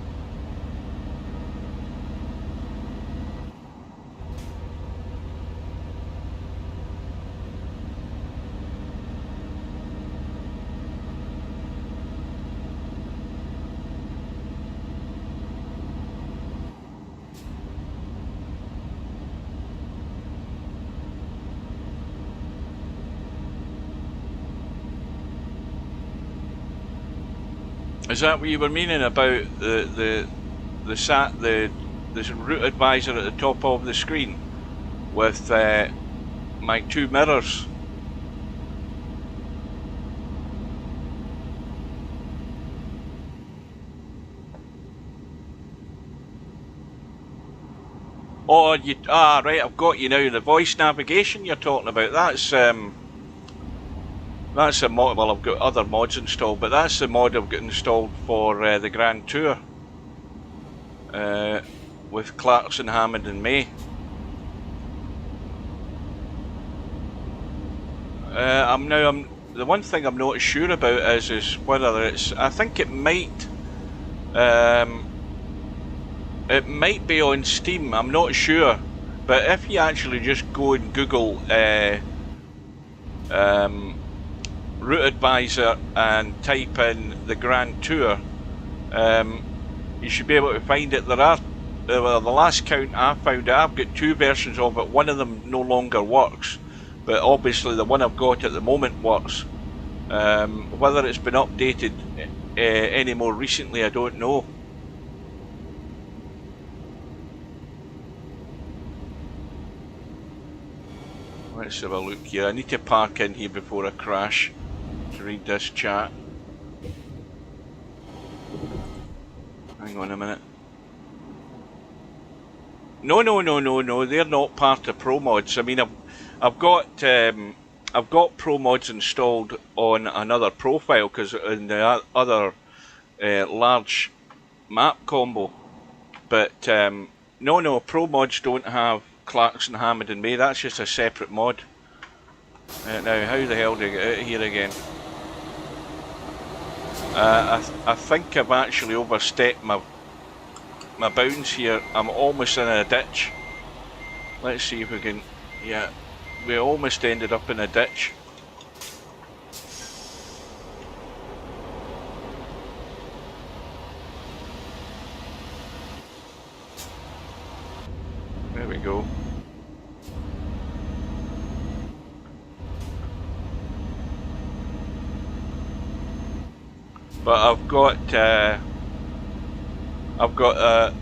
Is that what you were meaning about the route advisor at the top of the screen with my two mirrors? Oh, right, I've got you now. The voice navigation you're talking about. That's a mod. Well, I've got other mods installed, but that's the mod I've got installed for the Grand Tour with Clarkson, Hammond, and May. The one thing I'm not sure about is whether it's. I think it might. It might be on Steam. I'm not sure, but if you actually just go and Google route advisor and type in the Grand Tour, you should be able to find it. There are, well, the last count I found it, I've got two versions of it. One of them no longer works, but obviously the one I've got at the moment works. Whether it's been updated any more recently, I don't know. Let's have a look here. I need to park in here before I crash to read this chat. Hang on a minute. No, they're not part of Pro Mods. I mean, I've got Pro Mods installed on another profile, because in the other large map combo. But no, Pro Mods don't have Clarkson, Hammond, and May. That's just a separate mod. Now, how the hell do I get out here again? I think I've actually overstepped my bounds here. I'm almost in a ditch. Let's see if we can... yeah, we almost ended up in a ditch. There we go. But I've got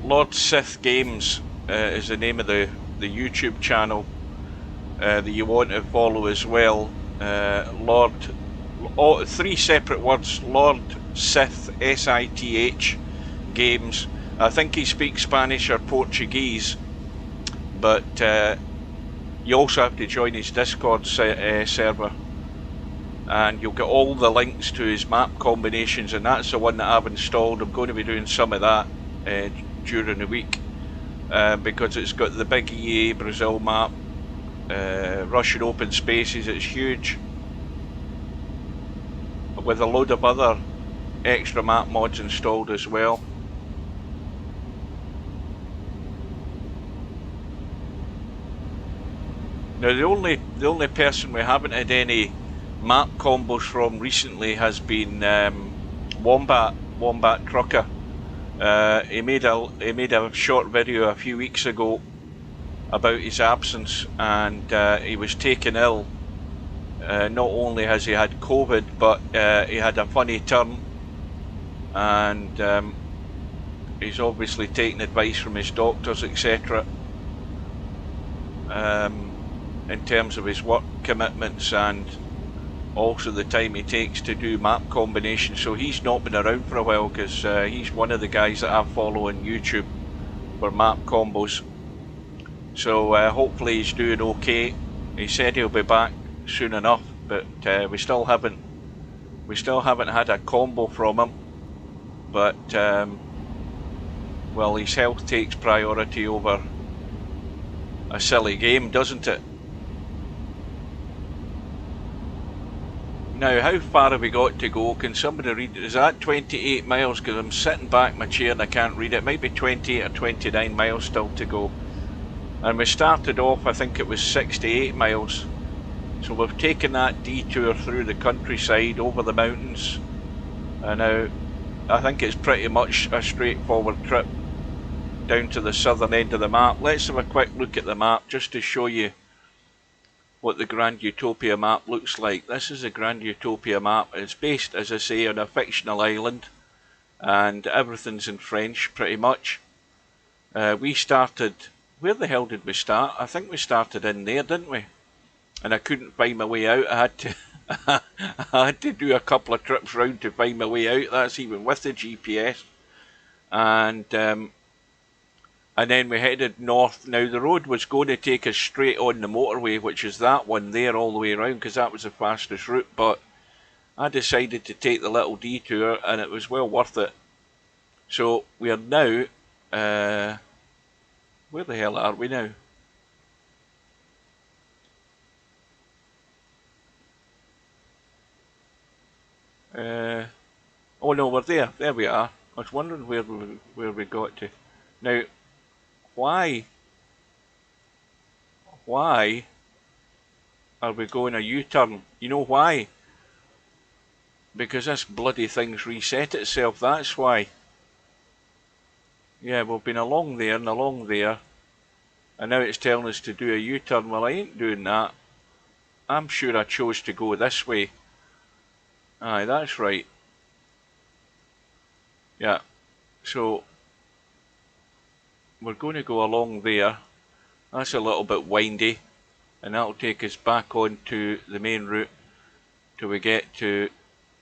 Lord Sith Games is the name of the YouTube channel that you want to follow as well. Three separate words: Lord Sith, S-I-T-H Games. I think he speaks Spanish or Portuguese, but you also have to join his Discord server, and you'll get all the links to his map combinations, and that's the one that I've installed. I'm going to be doing some of that during the week, because it's got the big EA Brazil map, Russian open spaces. It's huge, with a load of other extra map mods installed as well. Now the only person we haven't had any map combos from recently has been Wombat Trucker. He made a short video a few weeks ago about his absence, and he was taken ill. Not only has he had COVID, but he had a funny turn, and he's obviously taken advice from his doctors, etc. In terms of his work commitments and also the time he takes to do map combinations. So he's not been around for a while, because he's one of the guys that I follow on YouTube for map combos. So hopefully he's doing okay. He said he'll be back soon enough, but we still haven't had a combo from him. But well, his health takes priority over a silly game, doesn't it? Now, how far have we got to go? Can somebody read it? Is that 28 miles? Because I'm sitting back in my chair and I can't read it. It might be 28 or 29 miles still to go. And we started off, I think it was 68 miles. So we've taken that detour through the countryside, over the mountains. And now, I think it's pretty much a straightforward trip down to the southern end of the map. Let's have a quick look at the map just to show you what the Grand Utopia map looks like. This is the Grand Utopia map. It's based, as I say, on a fictional island, and everything's in French pretty much. We started, where the hell did we start? I think we started in there, didn't we? And I couldn't find my way out. I had to I had to do a couple of trips round to find my way out. That's even with the GPS. And then we headed north. Now the road was going to take us straight on the motorway, which is that one there all the way around, because that was the fastest route, but I decided to take the little detour, and it was well worth it. So we are now, where the hell are we now? Oh no, we're there. There we are. I was wondering where we got to. Now, why are we going a U-turn? You know why? Because this bloody thing's reset itself, that's why. Yeah, we've been along there and along there, and now it's telling us to do a U-turn. Well, I ain't doing that. I'm sure I chose to go this way. Aye, that's right. Yeah, so we're going to go along there. That's a little bit windy, and that'll take us back onto the main route till we get to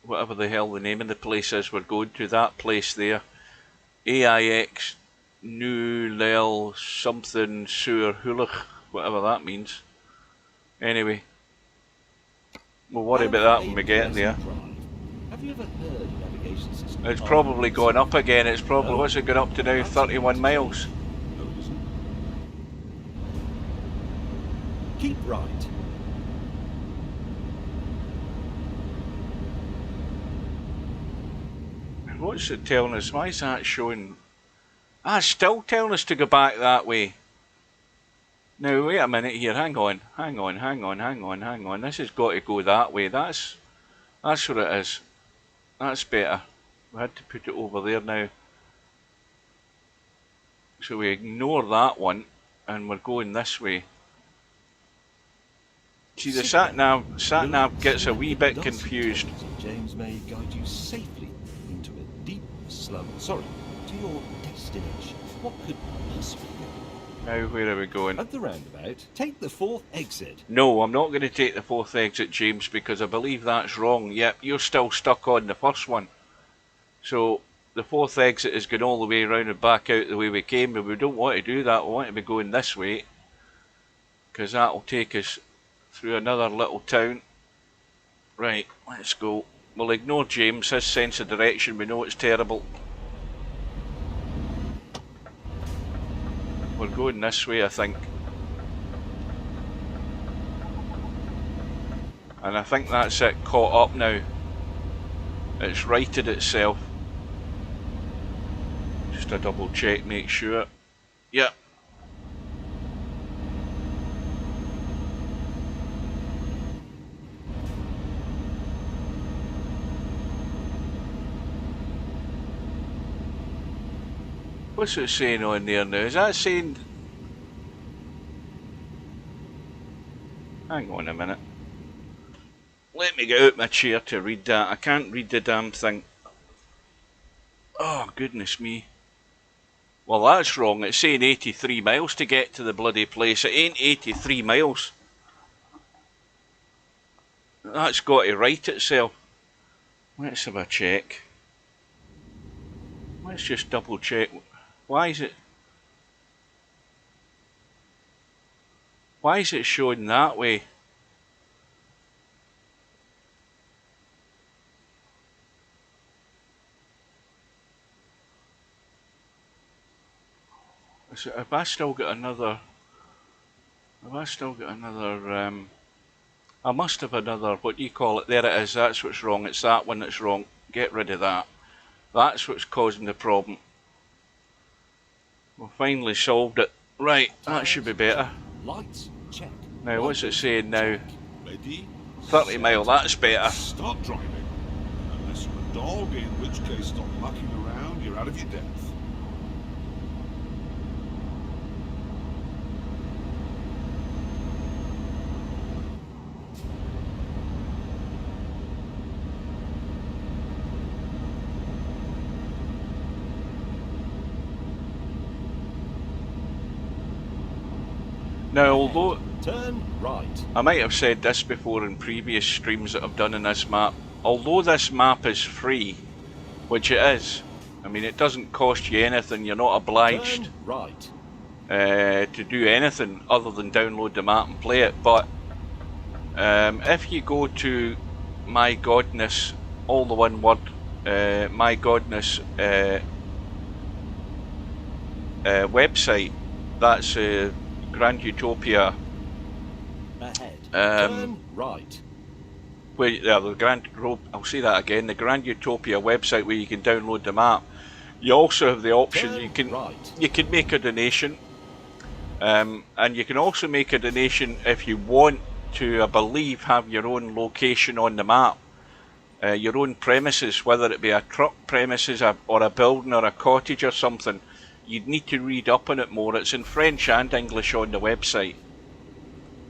whatever the hell the name of the place is we're going to. That place there, AIX New Lel something Sur Hulich, whatever that means. Anyway, we'll worry about that when we get there. Have you ever heard of navigation system? It's probably gone up again. It's probably, what's it going up to now? 31 miles. Keep right. What's it telling us? Why is that showing? Ah, it's still telling us to go back that way. Now, wait a minute here. Hang on. This has got to go that way. That's what it is. That's better. We had to put it over there now. So we ignore that one, and we're going this way. See, the sat nav gets a wee bit confused. James may guide you safely into a deep slum. Sorry, to your destination. What could possibly go? Now where are we going? At the roundabout, take the 4th exit. No, I'm not going to take the 4th exit, James, because I believe that's wrong. Yep, you're still stuck on the first one. So the fourth exit is going all the way around and back out the way we came, but we don't want to do that. We want to be going this way, because that will take us through another little town. Right, let's go. We'll ignore James, his sense of direction, we know it's terrible. We're going this way, I think. And I think that's it, caught up now. It's righted itself. Just a double check, make sure. Yep. What's it saying on there now? Is that saying... Hang on a minute. Let me get out my chair to read that. I can't read the damn thing. Oh, goodness me. Well, that's wrong. It's saying 83 miles to get to the bloody place. It ain't 83 miles. That's got to right itself. Let's have a check. Let's just double check. Why is it showing that way? Have I still got another? I must have another, what do you call it? There it is, that's what's wrong. It's that one that's wrong. Get rid of that. That's what's causing the problem. We've finally solved it. Right, that should be better. Lights, check. Now, what's it saying now? Ready? 30 mile, that's better. Start driving. Unless you're a dog, in which case stop mucking around, you're out of your depth. Now, although Turn right. I might have said this before in previous streams that I've done in this map, although this map is free, which it is, I mean it doesn't cost you anything, you're not obliged Turn right. to do anything other than download the map and play it, but if you go to Mygodness, all the one word, Mygodness website, that's Grand Utopia. Ahead. Turn right. Where I'll say that again. The Grand Utopia website where you can download the map. You also have the option you can make a donation, and you can also make a donation if you want to, I believe, have your own location on the map, your own premises, whether it be a truck premises or a building or a cottage or something. You'd need to read up on it more. It's in French and English on the website,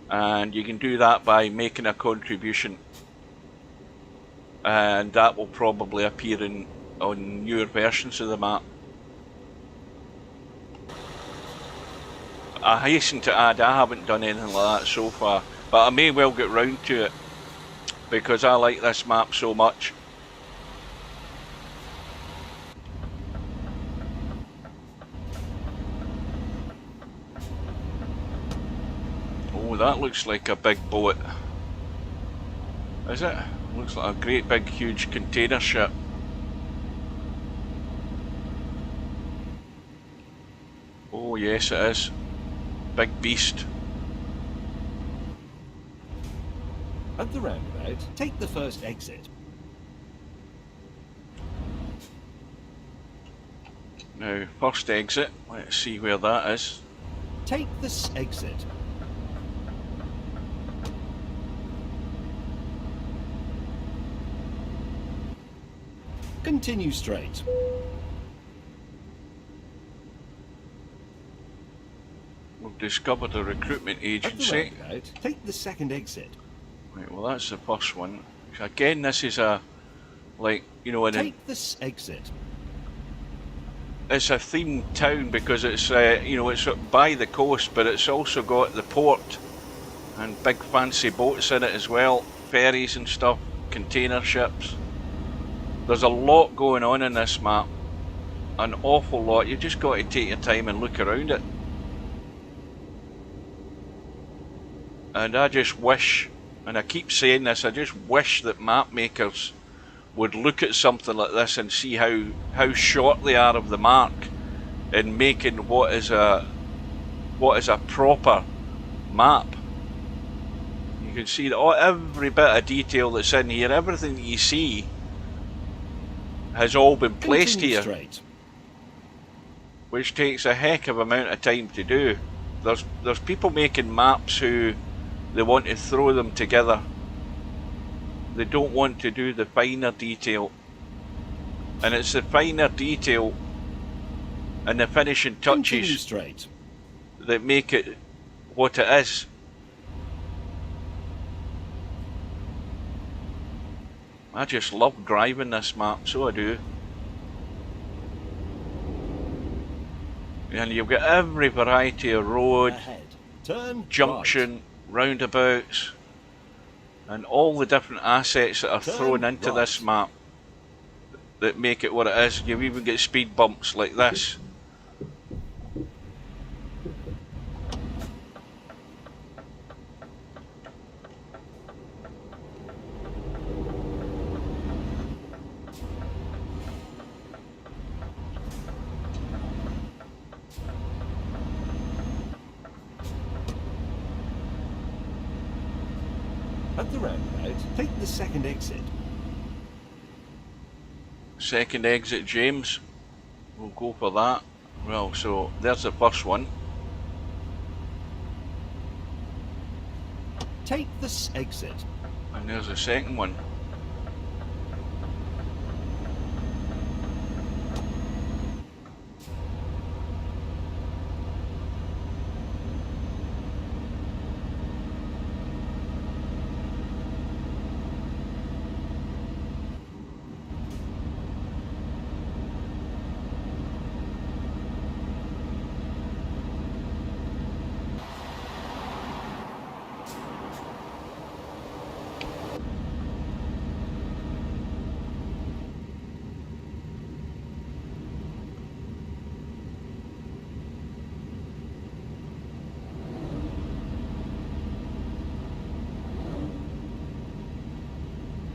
and you can do that by making a contribution, and that will probably appear on newer versions of the map. I hasten to add, I haven't done anything like that so far, but I may well get round to it because I like this map so much. Oh, that looks like a big boat. Is it? Looks like a great big huge container ship. Oh yes it is. Big beast. At the roundabout, take the first exit. Now, first exit. Let's see where that is. Take this exit. Continue straight. We've discovered a recruitment At the agency. roundabout, take the second exit. Right, well that's the first one. Again, this is a, like, you know, Take this exit. it's a themed town because it's, you know, it's by the coast, but it's also got the port and big fancy boats in it as well, ferries and stuff, container ships. There's a lot going on in this map. an awful lot. You just got to take your time and look around it. And I just wish, and I keep saying this, I just wish that map makers would look at something like this and see how short they are of the mark in making what is a proper map. You can see that every bit of detail that's in here, everything that you see, has all been placed here, straight. which takes a heck of amount of time to do. There's people making maps who they want to throw them together. They don't want to do the finer detail, and it's the finer detail and the finishing touches straight. that make it what it is. I just love driving this map, so I do. And you've got every variety of road, Ahead. Turn junction, roundabouts, and all the different assets that are thrown into this map that make it what it is. You even get speed bumps like this. At the roundabout, take the second exit. Second exit, James. We'll go for that. Well, so there's the first one. Take this exit. And there's the second one.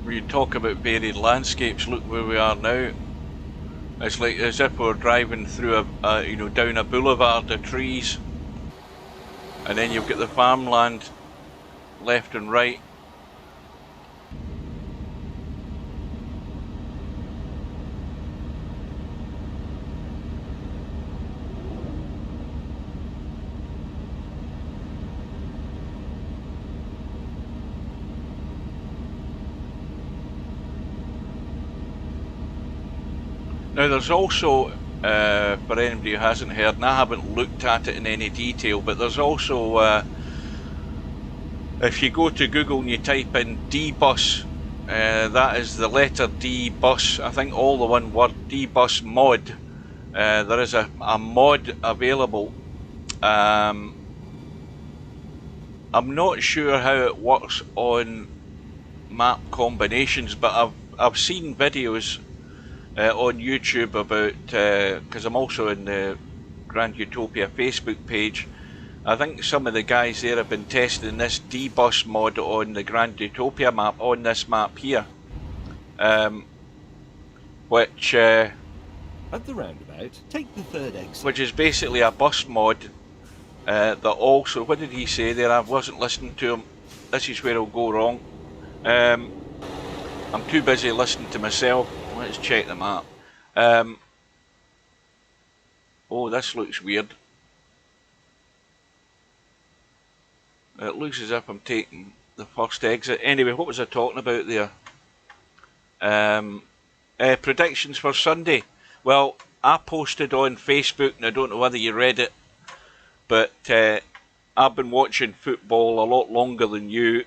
You talk about varied landscapes, look where we are now. It's like as if we're driving through down a boulevard of trees, and then you've got the farmland left and right. Now there's also, for anybody who hasn't heard, and I haven't looked at it in any detail, but there's also, if you go to Google and you type in D-Bus, that is the letter D bus, I think all the one word, D-Bus mod, there is a mod available. I'm not sure how it works on map combinations, but I've seen videos on YouTube about, because I'm also in the Grand Utopia Facebook page. I think some of the guys there have been testing this D-Bus mod on the Grand Utopia map, on this map here, which at the roundabout, take the third exit. Which is basically a bus mod that also, what did he say there? I wasn't listening to him. This is where it'll go wrong. I'm too busy listening to myself. Let's check the map. Oh, this looks weird. It looks as if I'm taking the first exit. Anyway, what was I talking about there? Predictions for Sunday. Well, I posted on Facebook, and I don't know whether you read it, but I've been watching football a lot longer than you,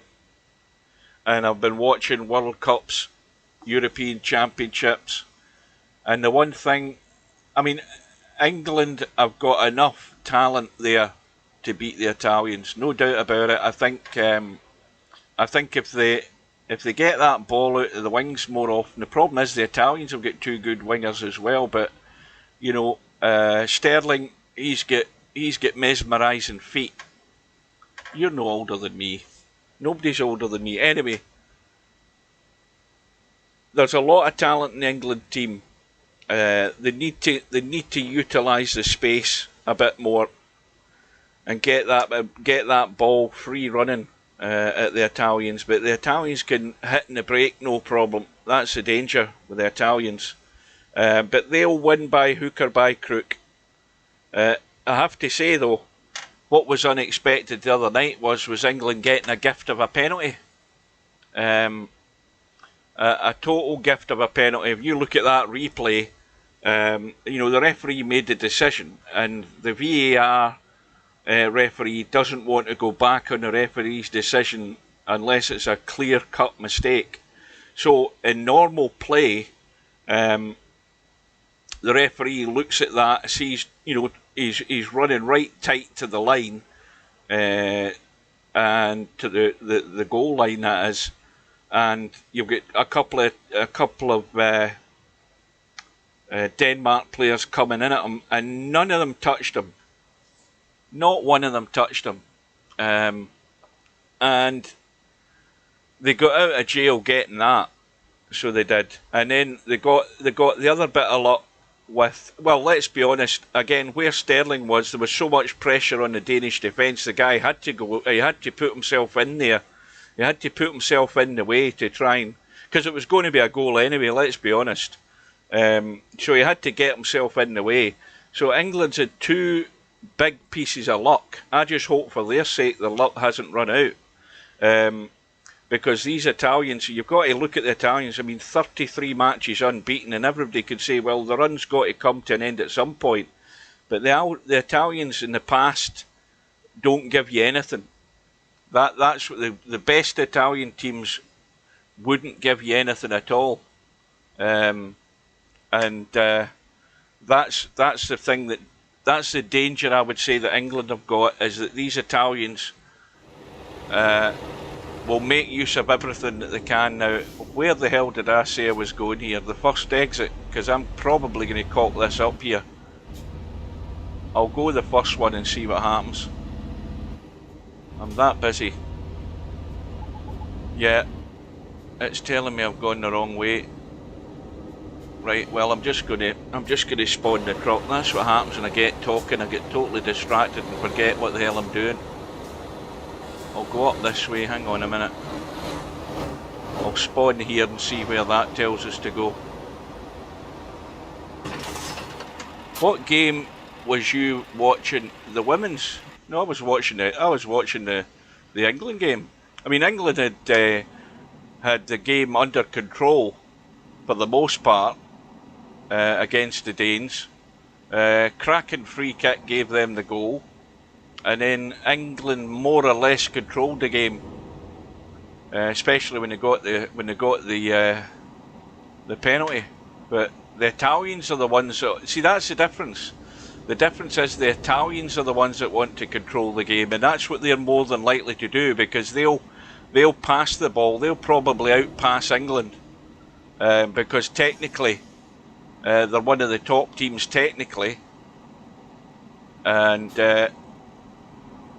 and I've been watching World Cups, European Championships, and the one thing, I mean, England have got enough talent there to beat the Italians, no doubt about it. I think if they get that ball out of the wings more often, the problem is the Italians have got two good wingers as well, but Sterling, he's got mesmerising feet. You're no older than me. Nobody's older than me. Anyway, there's a lot of talent in the England team. They need to utilise the space a bit more and get that ball free running at the Italians. But the Italians can hit in the break, no problem. That's the danger with the Italians. But they'll win by hook or by crook. I have to say though, what was unexpected the other night was England getting a gift of a penalty. A total gift of a penalty. If you look at that replay, the referee made the decision, and the VAR referee doesn't want to go back on the referee's decision unless it's a clear-cut mistake. So in normal play, the referee looks at that, sees, he's running right tight to the line, and to the goal line, that is, and you've got a couple of Denmark players coming in at him, and none of them touched him. Not one of them touched him, and they got out of jail getting that. So they did, and then they got the other bit of luck with, well, let's be honest, again, where Sterling was, there was so much pressure on the Danish defence, the guy had to go, he had to put himself in there, he had to put himself in the way to try and, because it was going to be a goal anyway, let's be honest, so he had to get himself in the way. So England's had two big pieces of luck. I just hope for their sake the luck hasn't run out, because these Italians, you've got to look at the Italians. I mean, 33 matches unbeaten, and everybody could say, well, the run's got to come to an end at some point. But the Italians in the past don't give you anything. That's what the best Italian teams wouldn't give you anything at all. That's the thing that's the danger I would say that England have got, is that these Italians will make use of everything that they can. Now, where the hell did I say I was going here? The first exit, because I'm probably going to cock this up here. I'll go the first one and see what happens. I'm that busy. Yeah, it's telling me I've gone the wrong way. Right, well, I'm just gonna spawn the truck. That's what happens when I get talking. I get totally distracted and forget what the hell I'm doing. I'll go up this way, hang on a minute. I'll spawn here and see where that tells us to go. What game was you watching? The women's? No, I was watching the England game. I mean, England had the game under control for the most part against the Danes. Cracking free kick gave them the goal. And then England more or less controlled the game, especially when they got the penalty. But the Italians are the ones that, see, that's the difference. The difference is the Italians are the ones that want to control the game, and that's what they're more than likely to do, because they'll pass the ball. They'll probably outpass England because technically they're one of the top teams technically, and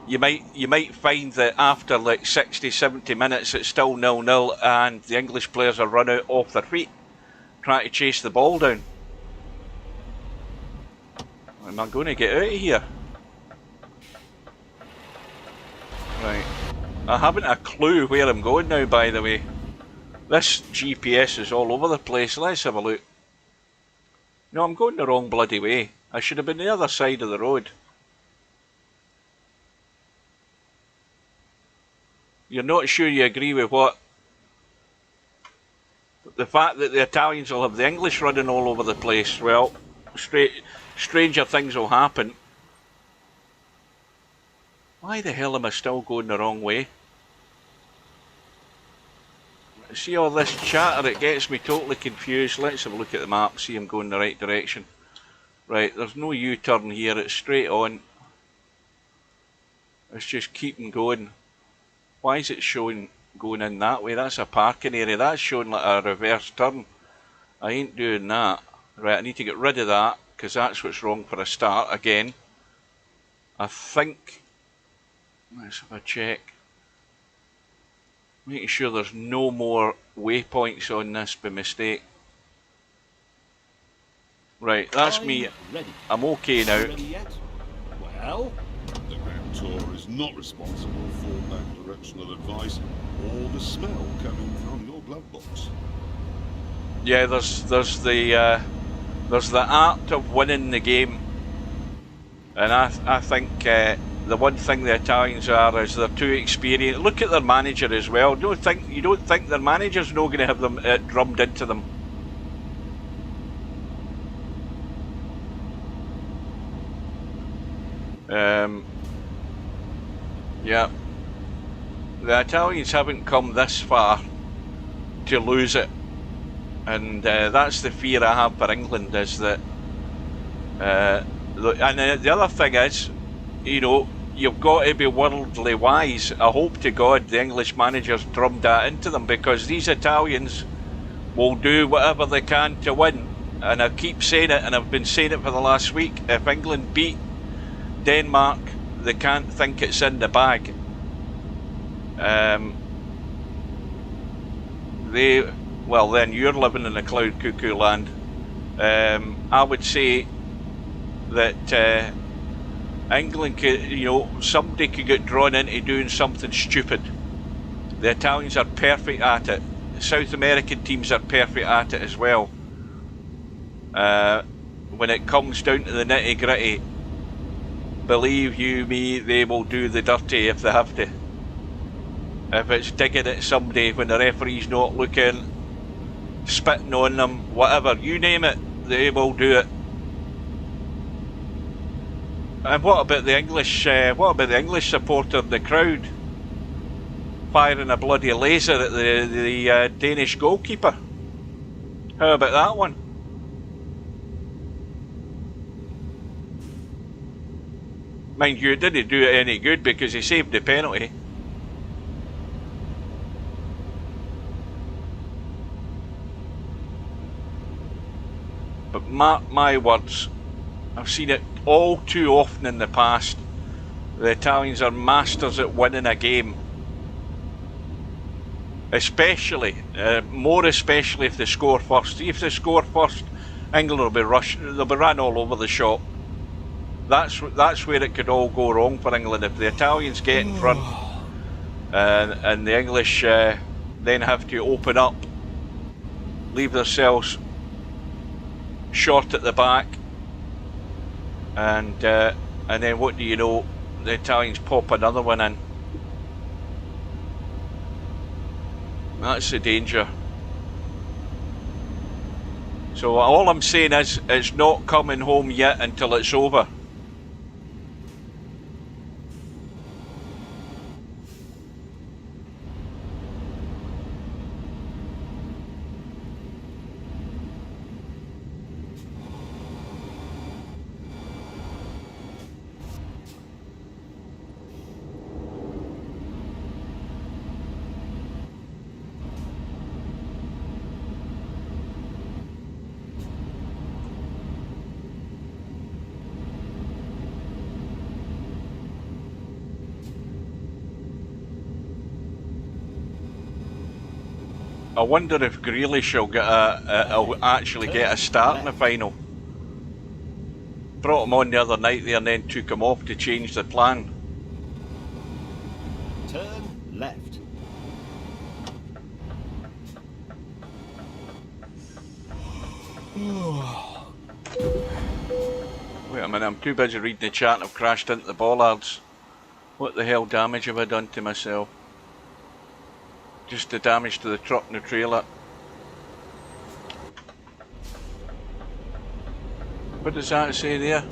you might find that after like 60, 70 minutes it's still 0-0 and the English players are run out off their feet trying to chase the ball down. Am I going to get out of here? Right. I haven't a clue where I'm going now, by the way. This GPS is all over the place. Let's have a look. No, I'm going the wrong bloody way. I should have been the other side of the road. You're not sure you agree with what? The fact that the Italians will have the English running all over the place. Well, stranger things will happen. Why the hell am I still going the wrong way? See all this chatter, it gets me totally confused. Let's have a look at the map, see I'm going the right direction. Right, there's no U-turn here, it's straight on. Let's just keep going. Why is it showing going in that way? That's a parking area. That's showing like a reverse turn. I ain't doing that. Right, I need to get rid of that, because that's what's wrong for a start again. I think, let's have a check, making sure there's no more waypoints on this by mistake. Right, that's me. I'm okay now. Ready yet? Well, The Grand Tour is not responsible for that directional advice or the smell coming from your glove box. Yeah, there's the art of winning the game, and I think the one thing the Italians are is they're too experienced. Look at their manager as well. You don't think their manager's not going to have them drummed into them? Yeah, the Italians haven't come this far to lose it, and that's the fear I have for England, is that and the other thing is, you know, you've got to be worldly wise. I hope to God the English managers drummed that into them, because these Italians will do whatever they can to win, and I keep saying it, and I've been saying it for the last week. If England beat Denmark, they can't think it's in the bag. Well, then you're living in a cloud cuckoo land. I would say that England could, you know, somebody could get drawn into doing something stupid. The Italians are perfect at it. South American teams are perfect at it as well. When it comes down to the nitty gritty, believe you me, they will do the dirty if they have to. If it's digging at somebody when the referee's not looking, spitting on them, whatever, you name it, they will do it. And what about the English? What about the English supporter in the crowd firing a bloody laser at the Danish goalkeeper? How about that one? Mind you, it didn't do it any good because he saved the penalty. But mark my words, I've seen it all too often in the past. The Italians are masters at winning a game. Especially, more especially if they score first. If they score first, England will be rushed, they'll be run all over the shop. That's where it could all go wrong for England, if the Italians get in front and the English then have to open up, leave themselves short at the back, and then what do you know, the Italians pop another one in. That's the danger. So all I'm saying is, it's not coming home yet until it's over. I wonder if Grealish will actually get a start in the final. Brought him on the other night there and then took him off to change the plan. turn left. Wait a minute, I'm too busy reading the chat and I've crashed into the bollards. What the hell damage have I done to myself? Just the damage to the truck and the trailer. What does that say there?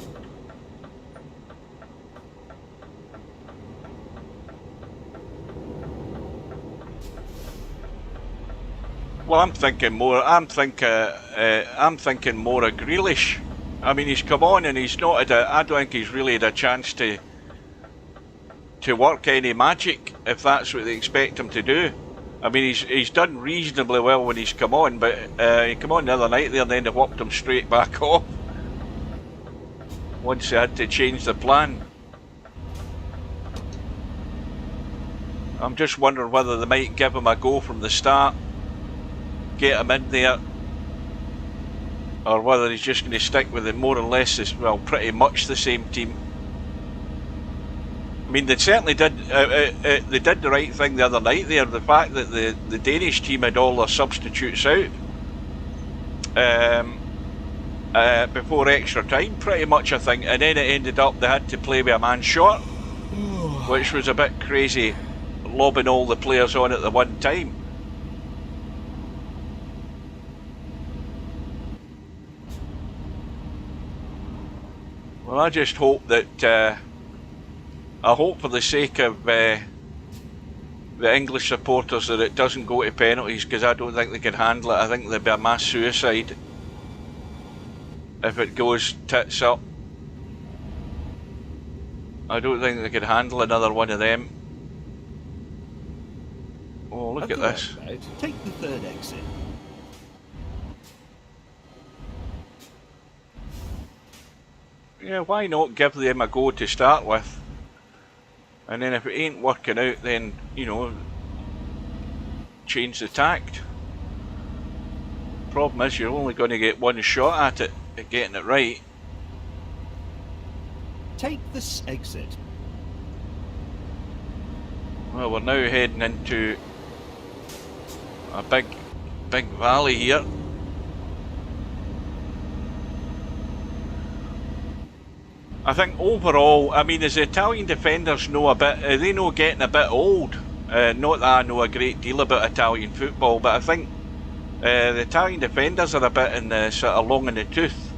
Well, I'm thinking more of Grealish. I mean, he's come on and he's not had I don't think he's really had a chance to work any magic, if that's what they expect him to do. I mean, he's done reasonably well when he's come on, but he came on the other night there and then they whopped him straight back off. once they had to change the plan. I'm just wondering whether they might give him a go from the start, get him in there, or whether he's just going to stick with it more or less, well, pretty much the same team. I mean, they certainly did. They did the right thing the other night there. The fact that the Danish team had all their substitutes out before extra time, pretty much, I think, and then it ended up they had to play with a man short, which was a bit crazy, lobbing all the players on at the one time. Well, I just hope that. I hope for the sake of the English supporters that it doesn't go to penalties, because I don't think they can handle it. I think there'd be a mass suicide if it goes tits up. I don't think they could handle another one of them. Oh, look at this. Take the third exit. Yeah, why not give them a go to start with? And then if it ain't working out, then, you know, change the tact. Problem is, you're only going to get one shot at it, at getting it right. Take this exit. Well, we're now heading into a big valley here. I think overall, I mean, as the Italian defenders know a bit, they know getting a bit old. Not that I know a great deal about Italian football, but I think the Italian defenders are a bit in the sort of long in the tooth.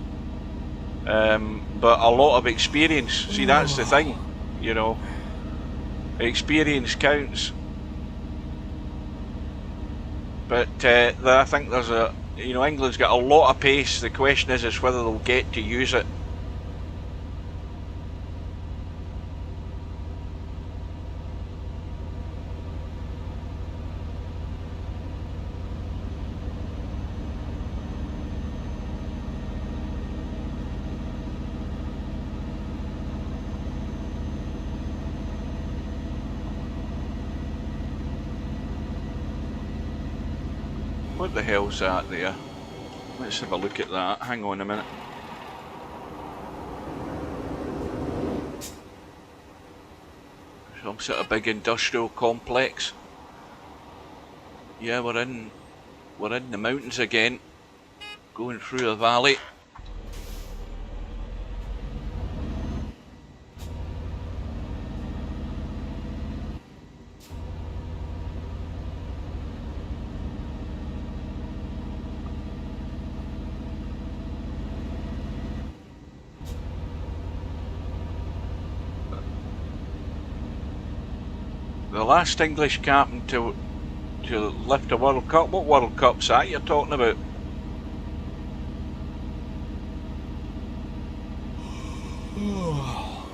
But a lot of experience. See, that's the thing, you know. Experience counts. But I think there's a, you know, England's got a lot of pace. The question is whether they'll get to use it. What the hell's that there? Let's have a look at that. Hang on a minute. Some sort of big industrial complex. Yeah, we're in the mountains again, going through the valley. The last English captain to lift a World Cup. What World Cup's that you're talking about?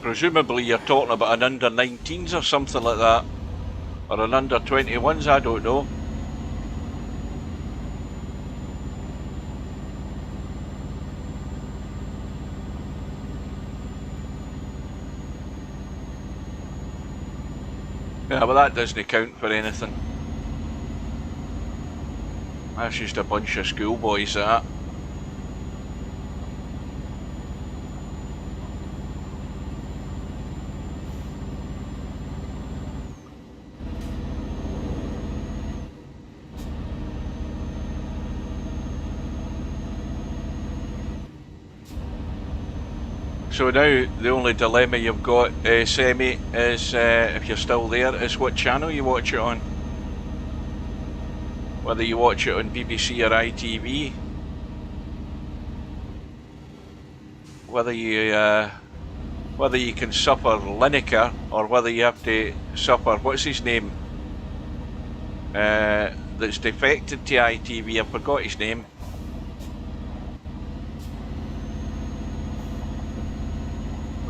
Presumably you're talking about an under-19s or something like that. Or an under-21s, I don't know. Yeah, but that doesn't count for anything. That's just a bunch of schoolboys, that. So now the only dilemma you've got, Semi, is if you're still there, is what channel you watch it on. Whether you watch it on BBC or ITV. Whether you can suffer Lineker, or whether you have to suffer, what's his name? That's defected to ITV, I forgot his name.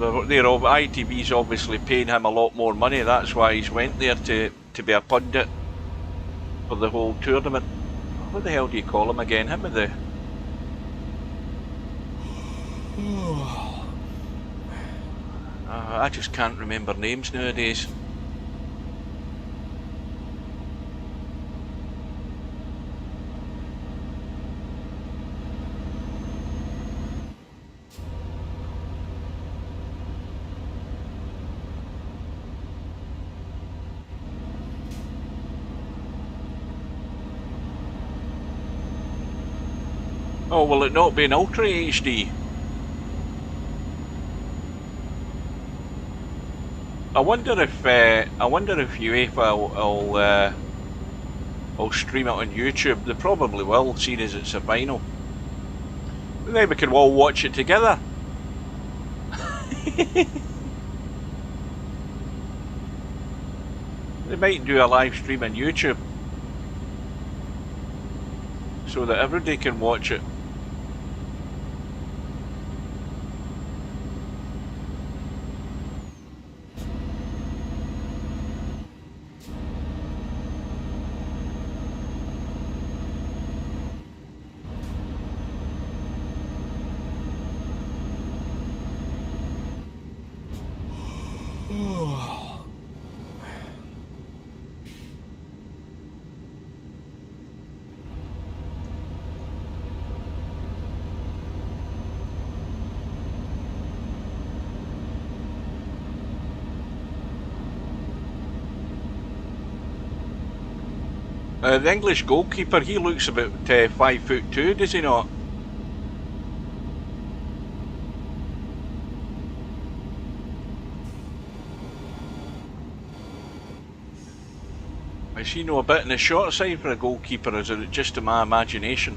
ITV's obviously paying him a lot more money, that's why he's went there to be a pundit for the whole tournament. What the hell do you call him again? Him with the... I just can't remember names nowadays. Oh, will it not be in Ultra HD? I wonder if UEFA will stream it on YouTube. They probably will, seeing as it's a vinyl. And then we can all watch it together. They might do a live stream on YouTube so that everybody can watch it. The English goalkeeper, he looks about 5'2", does he not? Is he a bit on the short side for a goalkeeper, or is it just in my imagination?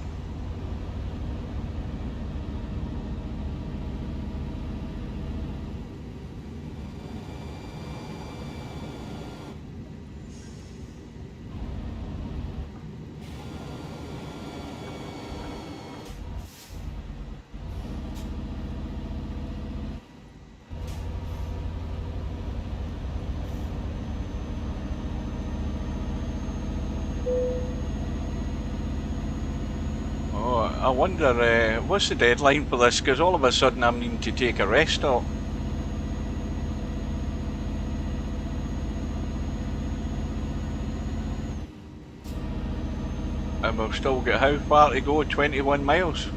I wonder, what's the deadline for this? Because all of a sudden I'm needing to take a rest stop. And we've still got how far to go? 21 miles.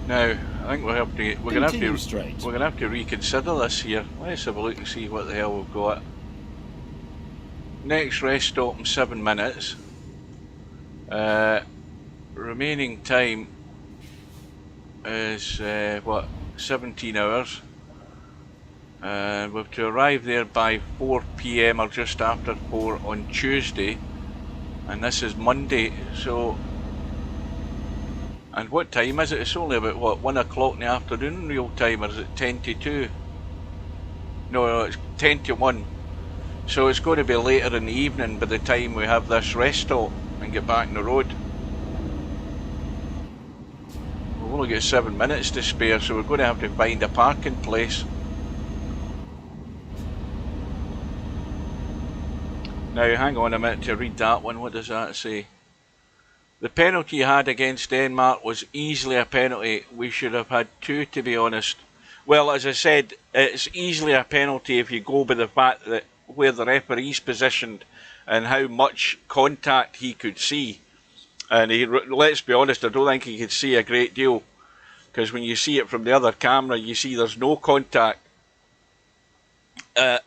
Now, I think we're gonna have to reconsider this here. Let's have a look and see what the hell we've got. Next rest stop in 7 minutes. Remaining time is what, 17 hours. We have to arrive there by 4 PM or just after 4 on Tuesday, and this is Monday. So, and what time is it? It's only about what, 1 o'clock in the afternoon in real time, or is it 10 to 2? No, it's 10 to 1. So it's going to be later in the evening by the time we have this rest stop and get back on the road. We've only got 7 minutes to spare, so we're going to have to find a parking place. Now hang on a minute to read that one. What does that say? The penalty you had against Denmark was easily a penalty. We should have had 2, to be honest. Well, as I said, it's easily a penalty if you go by the fact that where the referee's positioned and how much contact he could see. And let's be honest, I don't think he could see a great deal, because when you see it from the other camera, you see there's no contact,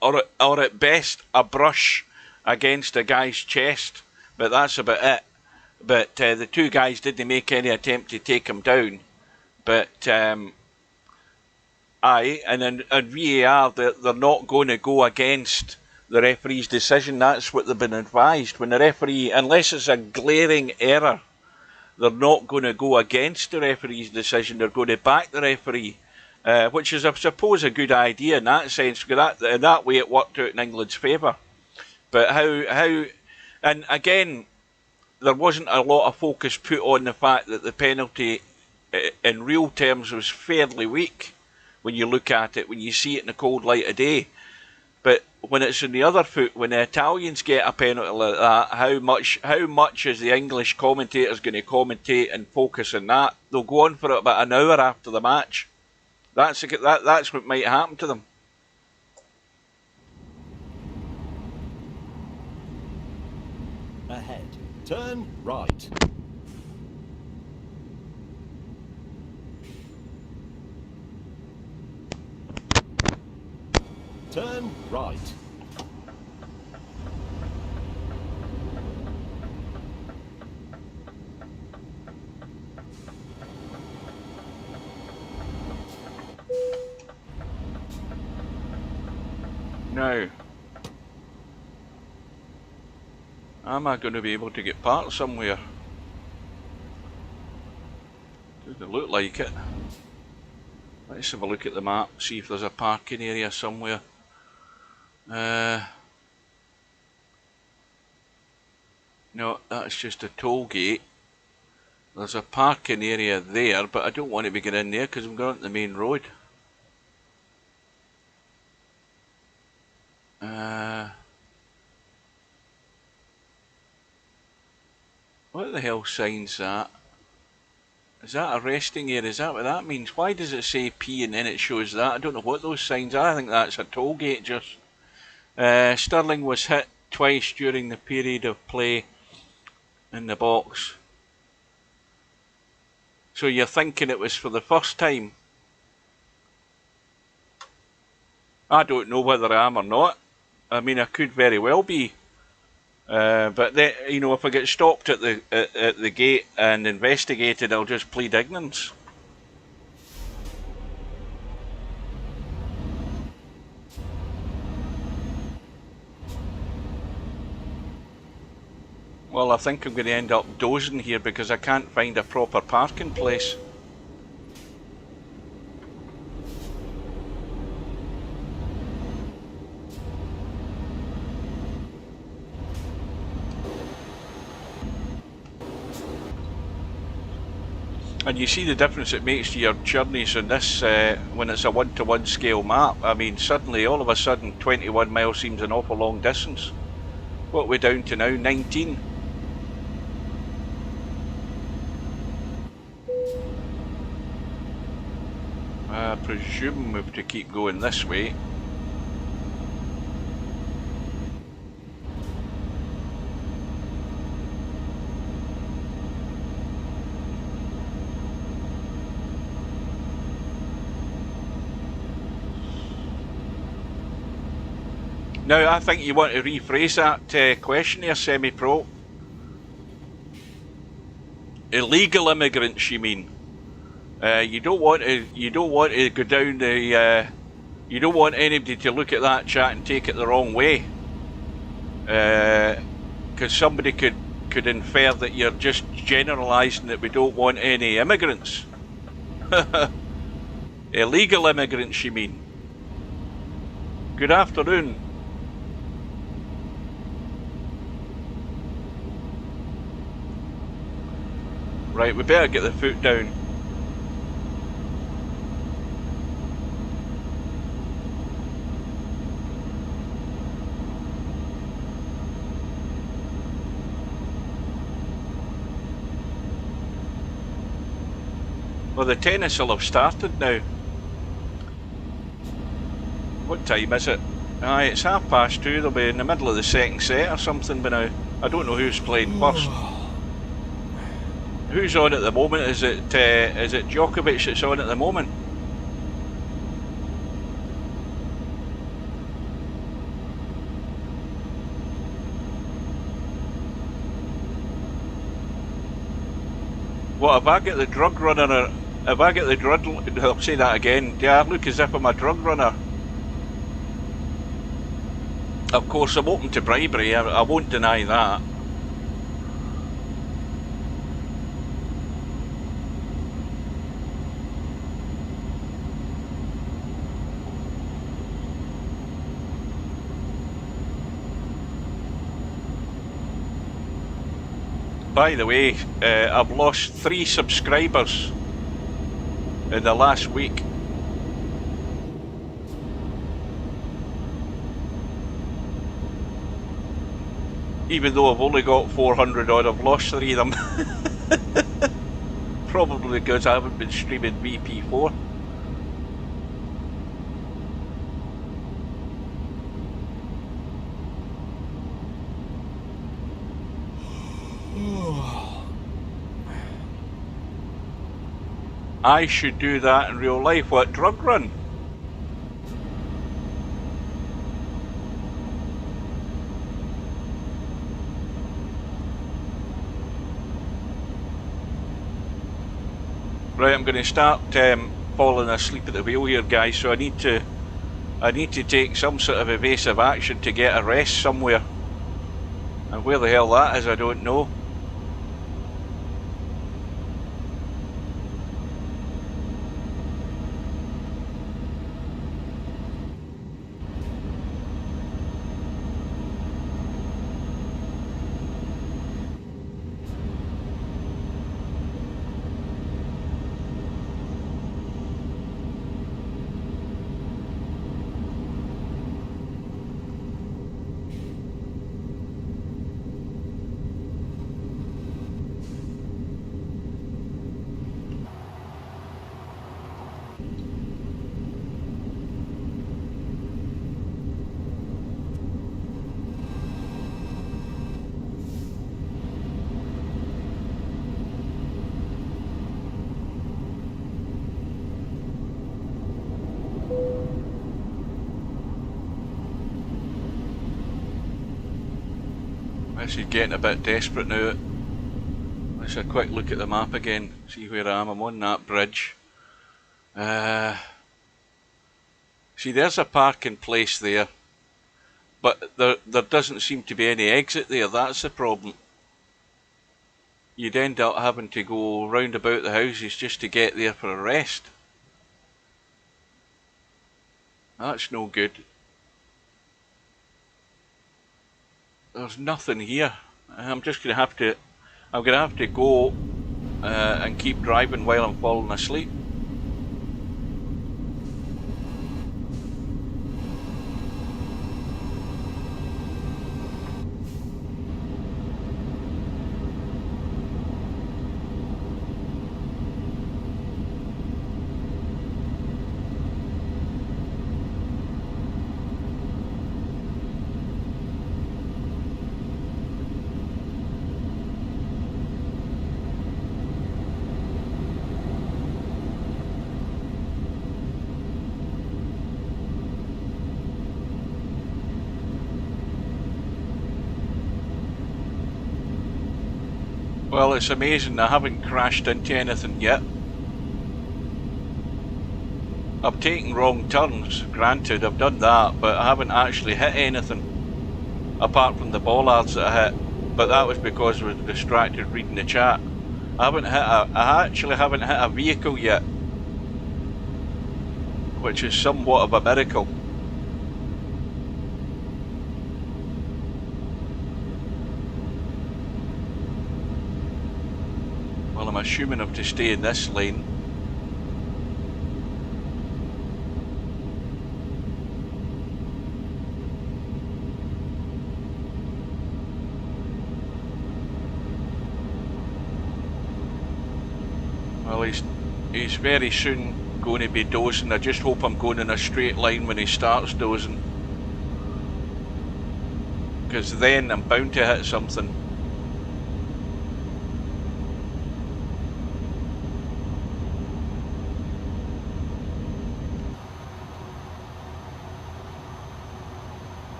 or at best a brush against a guy's chest, but that's about it. but the two guys didn't make any attempt to take him down. But aye, and in VAR, they're not going to go against the referee's decision. That's what they've been advised. When the referee, unless it's a glaring error, they're not going to go against the referee's decision. They're going to back the referee, which is, I suppose, a good idea in that sense. Because in that way, it worked out in England's favour. But how, and again, there wasn't a lot of focus put on the fact that the penalty, in real terms, was fairly weak. When you look at it, when you see it in the cold light of day. But when it's in the other foot, when the Italians get a penalty like that, how much is the English commentators going to commentate and focus on that? They'll go on for about an hour after the match. That's what might happen to them. Ahead. Turn right. Turn right. Now, am I going to be able to get parked somewhere? Doesn't look like it. Let's have a look at the map, see if there's a parking area somewhere. No, that's just a toll gate. There's a parking area there, but I don't want to be getting in there because I'm going on the main road. What the hell sign's that? Is that a resting area? Is that what that means? Why does it say P and then it shows that? I don't know what those signs are. I think that's a toll gate just. Sterling was hit twice during the period of play in the box. So you're thinking it was for the first time? I don't know whether I am or not. I mean, I could very well be. But then, you know, if I get stopped at the gate and investigated, I'll just plead ignorance. Well, I think I'm going to end up dozing here because I can't find a proper parking place. And you see the difference it makes to your journeys in this when it's a one-to-one scale map. I mean, suddenly, all of a sudden, 21 miles seems an awful long distance. What are we down to now? 19? I presume we have to keep going this way. Now, I think you want to rephrase that question there, Semi-Pro. Illegal immigrants, you mean? You don't want to go down the. You don't want anybody to look at that chat and take it the wrong way, because somebody could infer that you're just generalising that we don't want any immigrants. Illegal immigrants, you mean? Good afternoon. Right, we better get the foot down. Well, the tennis will have started now. What time is it? Aye, it's 2:30. They'll be in the middle of the second set or something by now. I don't know who's playing first. Who's on at the moment? Is it Djokovic that's on at the moment? What, if I get the drug runner, if I get the drug, I'll say that again, do I look as if I'm a drug runner? Of course, I'm open to bribery, I won't deny that. By the way, I've lost 3 subscribers in the last week. Even though I've only got 400 odd, I've lost 3 of them. Probably because I haven't been streaming VP4. I should do that in real life. What, drug run? Right, I'm going to start falling asleep at the wheel here, guys. So I need to take some sort of evasive action to get a rest somewhere. And where the hell that is, I don't know. This is getting a bit desperate now. Let's have a quick look at the map again, see where I am. I'm on that bridge. See, there's a parking place there, but there doesn't seem to be any exit there. That's the problem. You'd end up having to go round about the houses just to get there for a rest. That's no good. There's nothing here. I'm just gonna have to. I'm gonna have to go and keep driving while I'm falling asleep. Well, it's amazing I haven't crashed into anything yet. I've taken wrong turns, granted, I've done that, but I haven't actually hit anything. Apart from the bollards that I hit, but that was because I was distracted reading the chat. I actually haven't hit a vehicle yet, which is somewhat of a miracle. Well, I'm assuming I have to stay in this lane. Well, he's very soon going to be dozing. I just hope I'm going in a straight line when he starts dozing, because then I'm bound to hit something.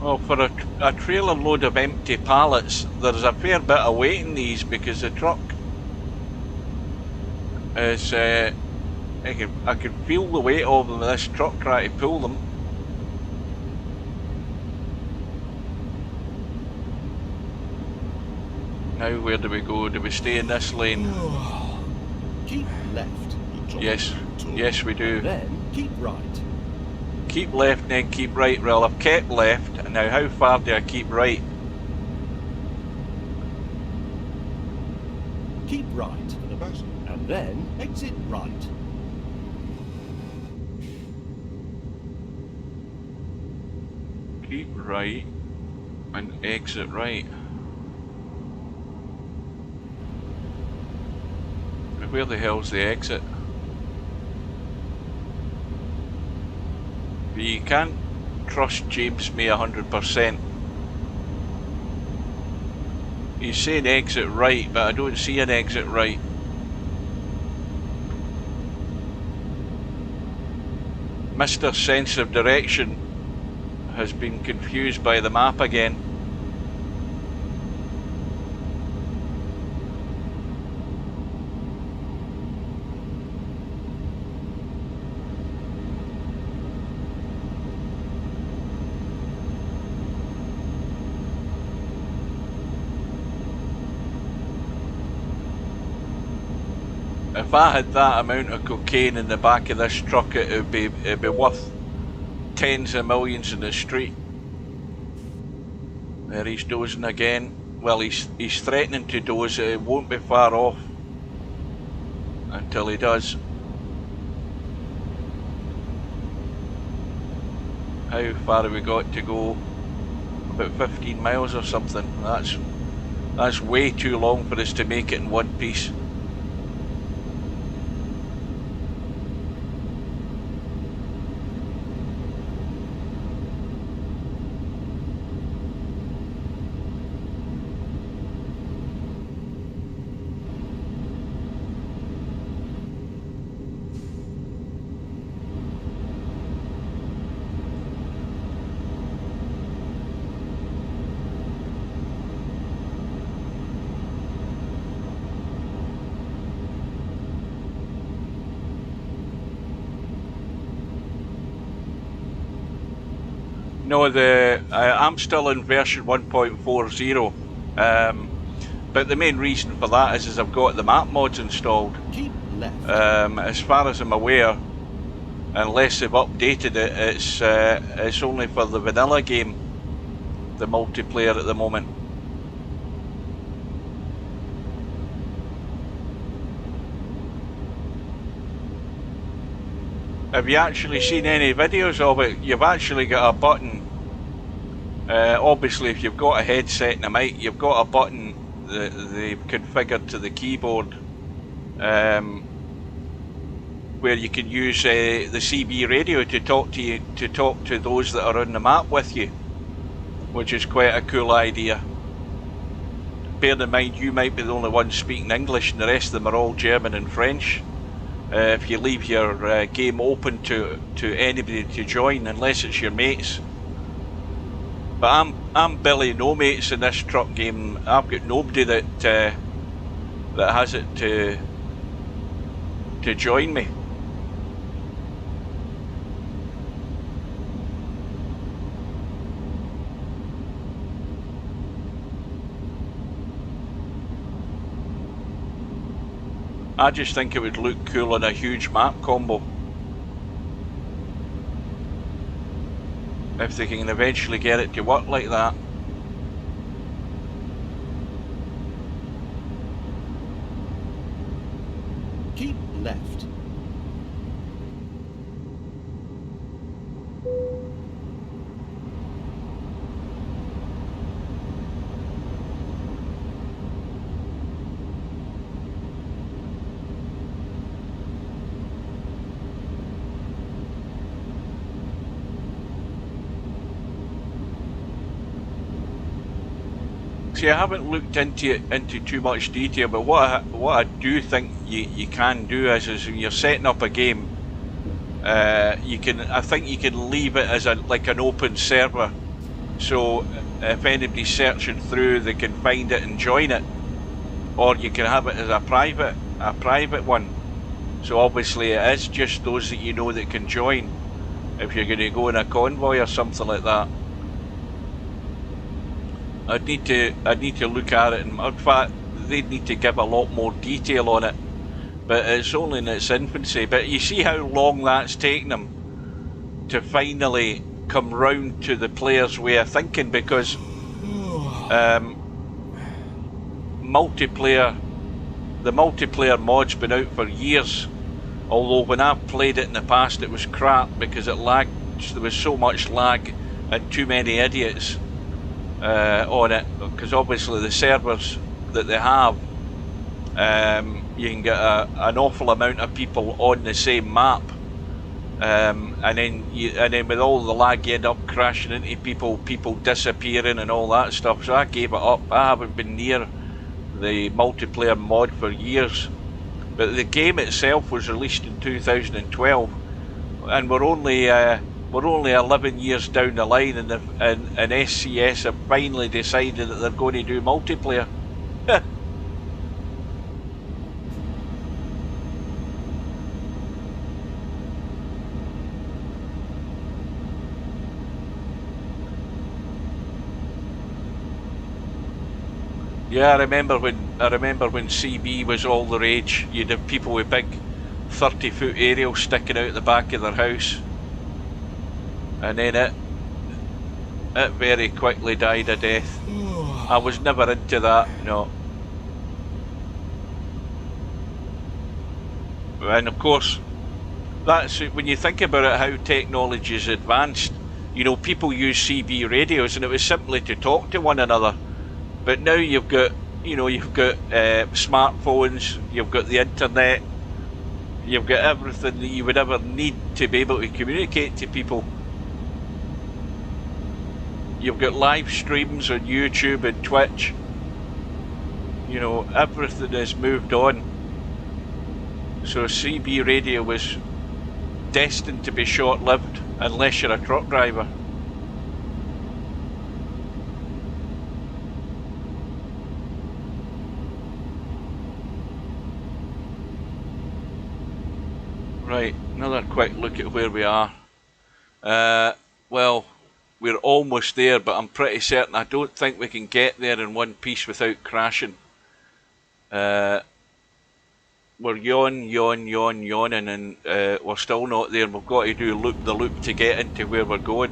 Well, for a trailer load of empty pallets, there's a fair bit of weight in these because the truck is. I can feel the weight of them. This truck trying to pull them. Now where do we go? Do we stay in this lane? Keep left. Yes, yes we do. Then keep right. Keep left and then keep right. Well, I've kept left, and now how far do I keep right? Keep right. And then exit right. Keep right and exit right. Where the hell's the exit? But you can't trust James May 100%. He's saying exit right, but I don't see an exit right. Mr. Sense of Direction has been confused by the map again. If I had that amount of cocaine in the back of this truck, it'd be worth tens of millions in the street. There he's dozing again. Well, he's threatening to doze. It won't be far off until he does. How far have we got to go? About 15 miles or something. That's way too long for us to make it in one piece. No, I'm still in version 1.40, but the main reason for that is I've got the map mods installed. Keep left. As far as I'm aware, unless they've updated it, it's only for the vanilla game, the multiplayer at the moment. Have you actually seen any videos of it? You've actually got a button. Obviously, if you've got a headset and a mic, you've got a button that they've configured to the keyboard, where you can use the CB radio to talk to those that are on the map with you, which is quite a cool idea. Bear in mind, you might be the only one speaking English, and the rest of them are all German and French. If you leave your game open to anybody to join, unless it's your mates. But I'm Billy No Mates in this truck game. I've got nobody that has it to join me. I just think it would look cool in a huge map combo. If they can eventually get it to work like that. Keep left. See, I haven't looked into too much detail, but what I do think you can do is when you're setting up a game, I think you can leave it as like an open server, so if anybody's searching through, they can find it and join it, or you can have it as a private one. So obviously it is just those that you know that can join if you're going to go in a convoy or something like that. I'd need to look at it, and in fact they'd need to give a lot more detail on it, but it's only in its infancy. But you see how long that's taken them to finally come round to the player's way of thinking, because the multiplayer mod's been out for years, although when I've played it in the past it was crap because it lagged. There was so much lag and too many idiots on it, because obviously the servers that they have, you can get an awful amount of people on the same map, and then with all the lag you end up crashing into people disappearing and all that stuff. So I gave it up. I haven't been near the multiplayer mod for years, but the game itself was released in 2012, and we're only 11 years down the line, and SCS have finally decided that they're going to do multiplayer. Yeah, I remember when CB was all the rage. You'd have people with big 30-foot aerials sticking out the back of their house, and then it very quickly died a death. I was never into that, no. And of course, that's when you think about it, how technology is advanced. You know, people use CB radios, and it was simply to talk to one another. But now you've got smartphones, you've got the internet, you've got everything that you would ever need to be able to communicate to people. You've got live streams on YouTube and Twitch. You know, everything has moved on. So CB radio was destined to be short-lived unless you're a truck driver. Right, another quick look at where we are. Well, we're almost there, but I'm pretty certain I don't think we can get there in one piece without crashing. We're yawning, and we're still not there. We've got to do the loop to get into where we're going.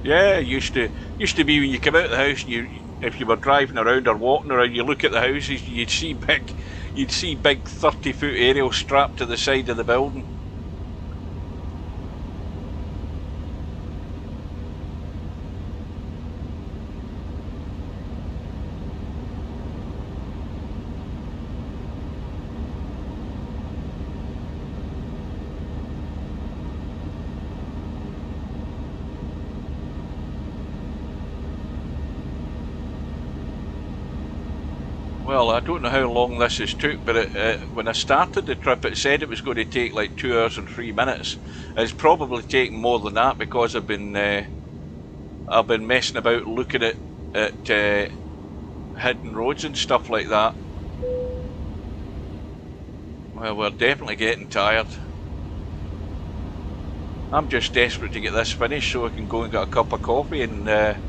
Yeah, it used to be when you come out of the house, and if you were driving around or walking around, you look at the houses, you'd see big 30-foot aerials strapped to the side of the building. Well, I don't know how long this has took, but when I started the trip it said it was going to take like 2 hours and 3 minutes. It's probably taken more than that because I've been messing about looking at hidden roads and stuff like that. Well, we're definitely getting tired. I'm just desperate to get this finished so I can go and get a cup of coffee and a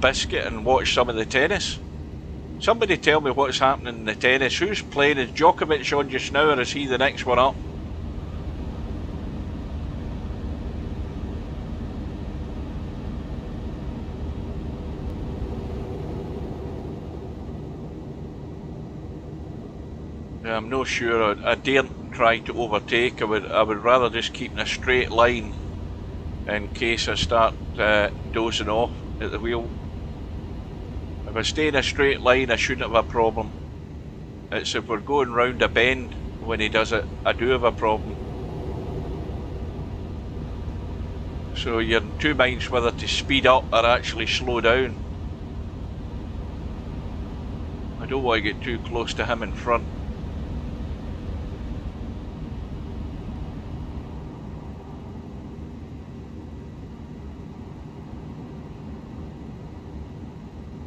biscuit and watch some of the tennis. Somebody tell me what's happening in the tennis. Who's playing? Is Djokovic on just now, or is he the next one up? I'm not sure. I daren't try to overtake. I would rather just keep in a straight line in case I start dozing off at the wheel. If I stay in a straight line, I shouldn't have a problem. It's if we're going round a bend when he does it, I do have a problem. So you're in two minds whether to speed up or actually slow down. I don't want to get too close to him in front.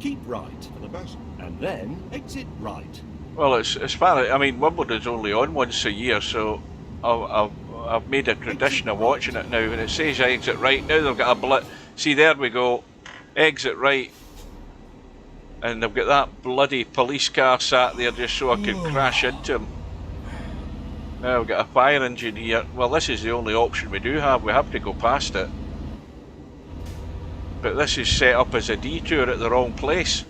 Keep right for the best, and then exit right. Well, it's as far as, I mean, Wimbledon's only on once a year, so I've made a tradition of watching it now. When it says exit right, now they've got a blip. See, there we go, exit right, and they've got that bloody police car sat there just so I could crash into him. Now we've got a fire engine here. Well, this is the only option we do have. We have to go past it. But this is set up as a detour at the wrong place.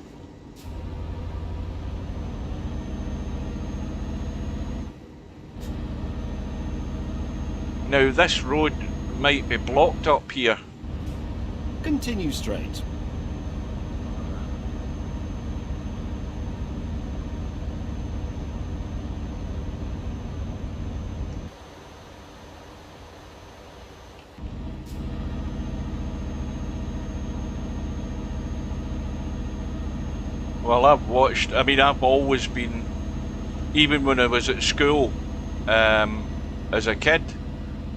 Now this road might be blocked up here. Continue straight. Well, I've watched, I mean, I've always been, even when I was at school, as a kid,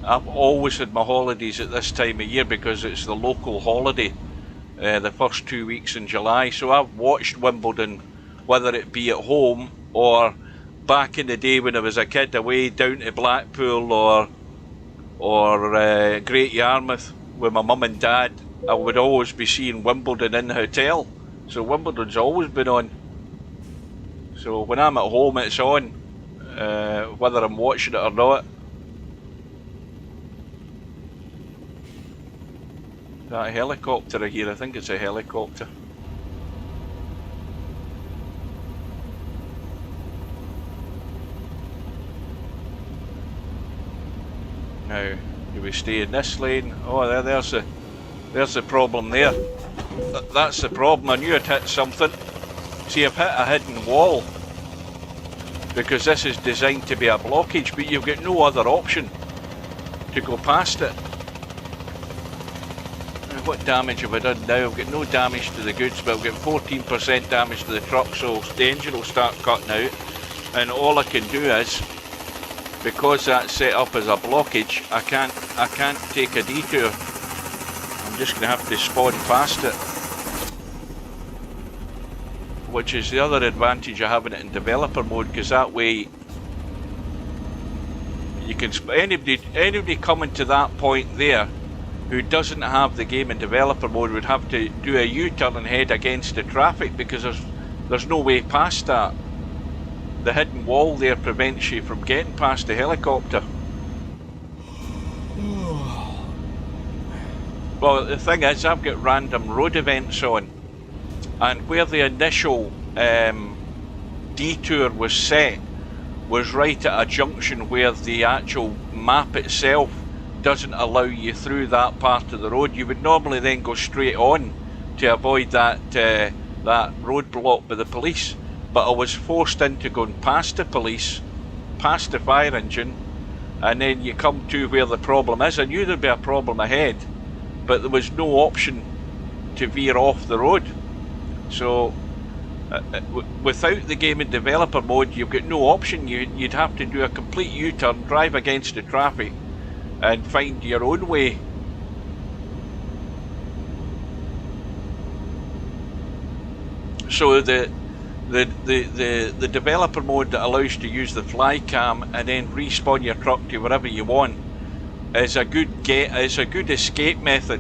I've always had my holidays at this time of year because it's the local holiday, the first 2 weeks in July. So I've watched Wimbledon, whether it be at home or back in the day when I was a kid away down to Blackpool or Great Yarmouth with my mum and dad. I would always be seeing Wimbledon in the hotel. So Wimbledon's always been on. So when I'm at home it's on, whether I'm watching it or not. That helicopter here, I think it's a helicopter. Now, do we stay in this lane? Oh, there's the problem there. That's the problem. I knew I'd hit something. See, I've hit a hidden wall because this is designed to be a blockage, but you've got no other option to go past it. Now, what damage have I done now? I've got no damage to the goods, but I've got 14% damage to the truck, so the engine will start cutting out. And all I can do is, because that's set up as a blockage, I can't take a detour. I'm just going to have to spawn past it, which is the other advantage of having it in developer mode, because that way you can anybody coming to that point there who doesn't have the game in developer mode would have to do a U-turn and head against the traffic, because there's no way past that. The hidden wall there prevents you from getting past the helicopter. Well, the thing is, I've got random road events on, and where the initial detour was set was right at a junction where the actual map itself doesn't allow you through that part of the road. You would normally then go straight on to avoid that roadblock by the police, but I was forced into going past the police, past the fire engine, and then you come to where the problem is. I knew there'd be a problem ahead, but there was no option to veer off the road. So without the game in developer mode, you've got no option. You'd have to do a complete U-turn, drive against the traffic, and find your own way. So the developer mode that allows you to use the fly cam and then respawn your truck to wherever you want is a good escape method,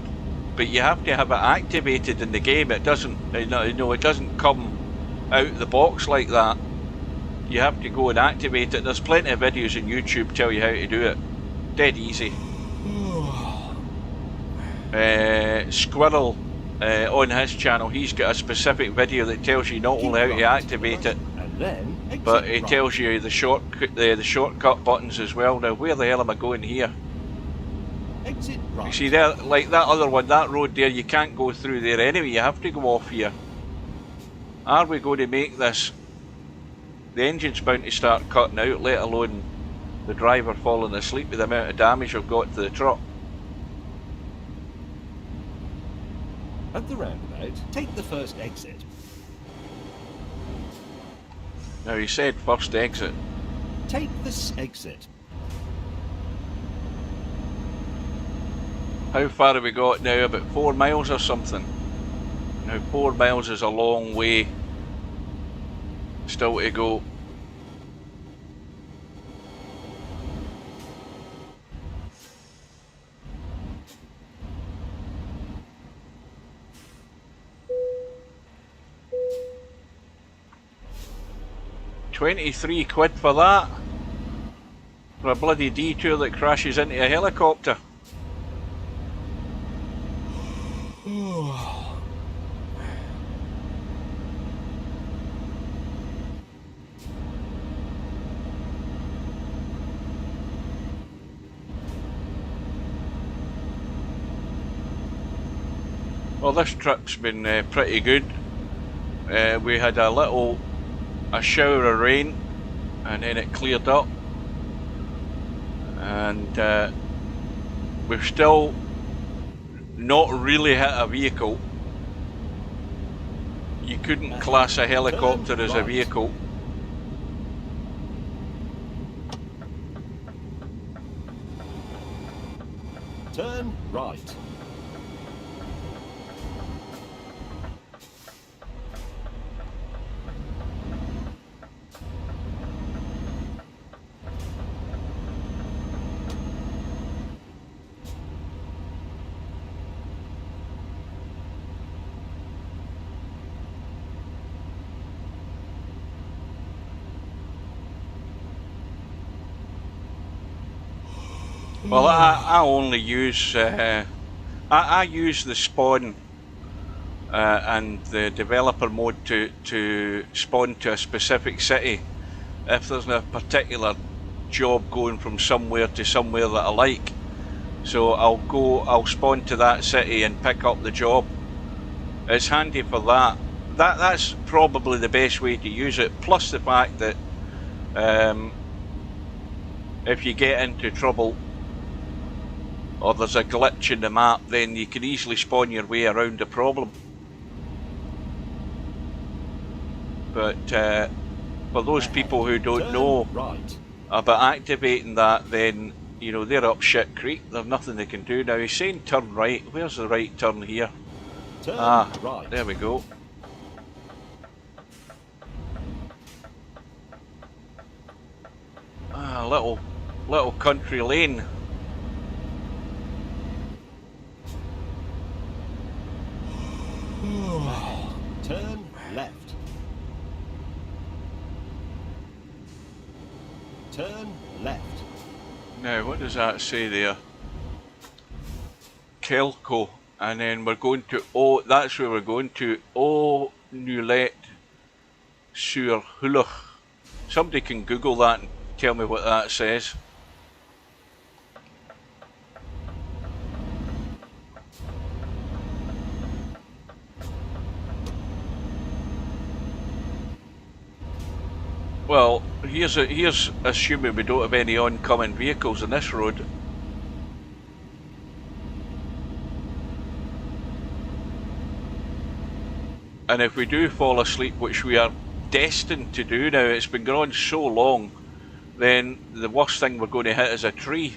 but you have to have it activated in the game. It doesn't, it doesn't come out the box like that. You have to go and activate it. There's plenty of videos on YouTube tell you how to do it. Dead easy. Squirrel on his channel, he's got a specific video that tells you not only how to activate it, but it tells you the shortcut buttons as well. Now, where the hell am I going here? Exit right. You see there, like that other one, that road there, you can't go through there anyway. You have to go off here. Are we going to make this? The engine's bound to start cutting out, let alone the driver falling asleep with the amount of damage I've got to the truck. At the roundabout, take the first exit. Now he said first exit. Take this exit. How far have we got now? About 4 miles or something. Now 4 miles is a long way still to go. £23 for that. For a bloody detour that crashes into a helicopter. Well, this trip's been pretty good. We had a shower of rain, and then it cleared up, and we've still not really hit a vehicle. You couldn't class a helicopter as a vehicle. Turn right. Well, I only use I use the spawn and the developer mode to spawn to a specific city if there's a particular job going from somewhere to somewhere that I like. So I'll spawn to that city and pick up the job. It's handy for that. That's probably the best way to use it. Plus the fact that if you get into trouble or there's a glitch in the map, then you can easily spawn your way around the problem. But for those people who don't know about activating that, then you know they're up shit creek. There's nothing they can do now. He's saying turn right. Where's the right turn here? Turn right. There we go. Little country lane. Turn left. Turn left. Now, what does that say there? Kelco, and then we're going to that's where we're going to Nulet sur Hulach. Somebody can Google that and tell me what that says. Well, here's assuming we don't have any oncoming vehicles on this road. And if we do fall asleep, which we are destined to do now, it's been going on so long, then the worst thing we're going to hit is a tree.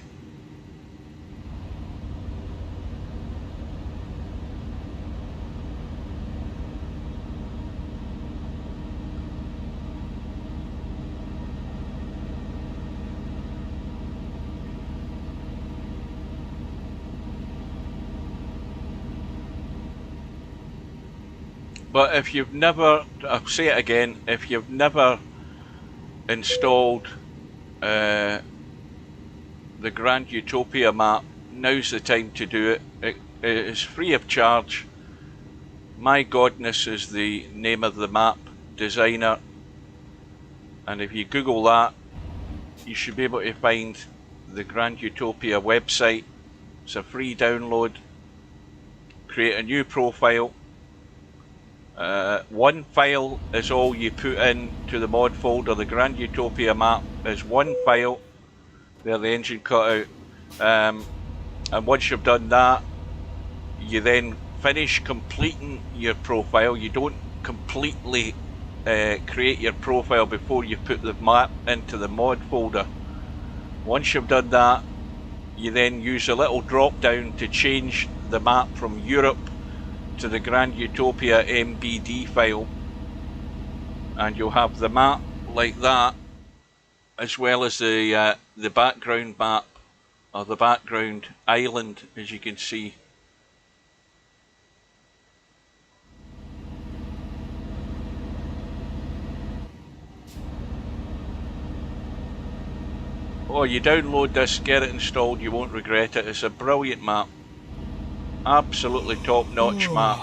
But if you've never, I'll say it again, if you've never installed the Grand Utopia map, now's the time to do it. It is free of charge. Mygodness is the name of the map designer, and if you Google that, you should be able to find the Grand Utopia website. It's a free download. Create a new profile. One file is all you put in to the mod folder. The Grand Utopia map is one file. There, the engine cut out. And once you've done that, you then finish completing your profile. You don't completely create your profile before you put the map into the mod folder. Once you've done that, you then use a little drop down to change the map from Europe to the Grand Utopia MBD file, and you'll have the map like that, as well as the background map, or the background island, as you can see. Oh, you download this, get it installed, you won't regret it. It's a brilliant map. Absolutely top-notch map.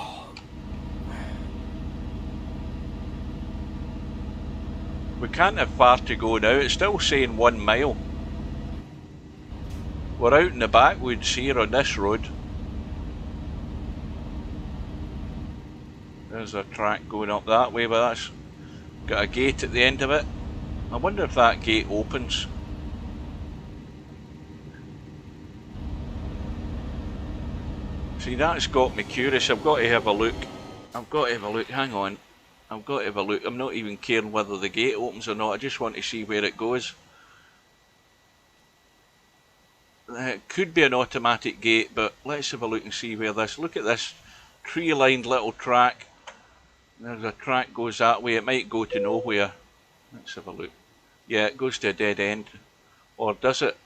We can't have far to go now. It's still saying 1 mile. We're out in the backwoods here on this road. There's a track going up that way, but that's got a gate at the end of it. I wonder if that gate opens. See, that's got me curious. I've got to have a look. Hang on. I've got to have a look. I'm not even caring whether the gate opens or not. I just want to see where it goes. It could be an automatic gate, but let's have a look and see where this... Look at this tree-lined little track. There's a track goes that way. It might go to nowhere. Let's have a look. Yeah, it goes to a dead end. Or does it?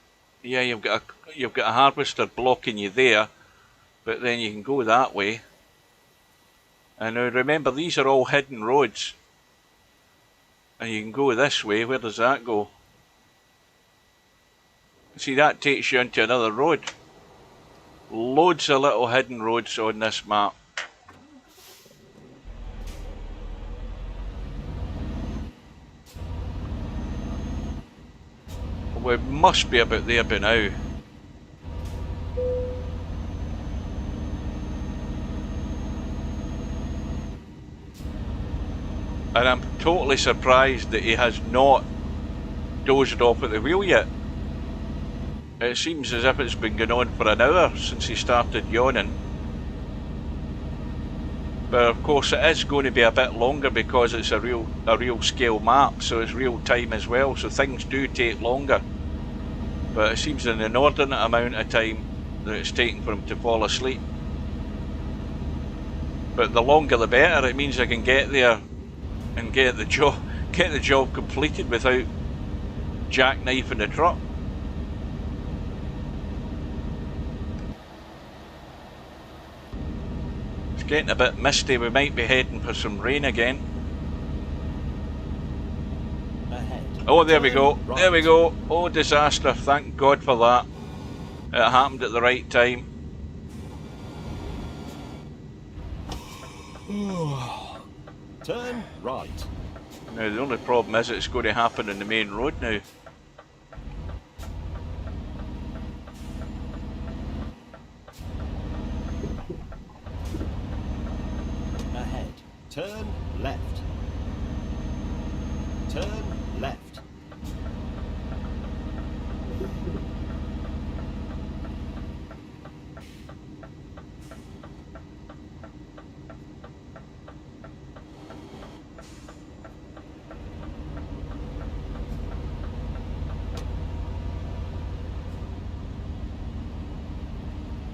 Yeah, you've got a harvester blocking you there, but then you can go that way. And now remember, these are all hidden roads. And you can go this way. Where does that go? See, that takes you onto another road. Loads of little hidden roads on this map. We must be about there by now. And I'm totally surprised that he has not dozed off at the wheel yet. It seems as if it's been going on for an hour since he started yawning. But of course it is going to be a bit longer because it's a real scale map, so it's real time as well, so things do take longer. But it seems an inordinate amount of time that it's taking for him to fall asleep. But the longer the better. It means I can get there and get the job completed without jackknifing the truck. It's getting a bit misty. We might be heading for some rain again. Ahead. Oh, there we go. Right. There we go. Oh, disaster. Thank God for that. It happened at the right time. Turn right. Now, the only problem is it's going to happen on the main road now. Ahead. Turn left. Turn left.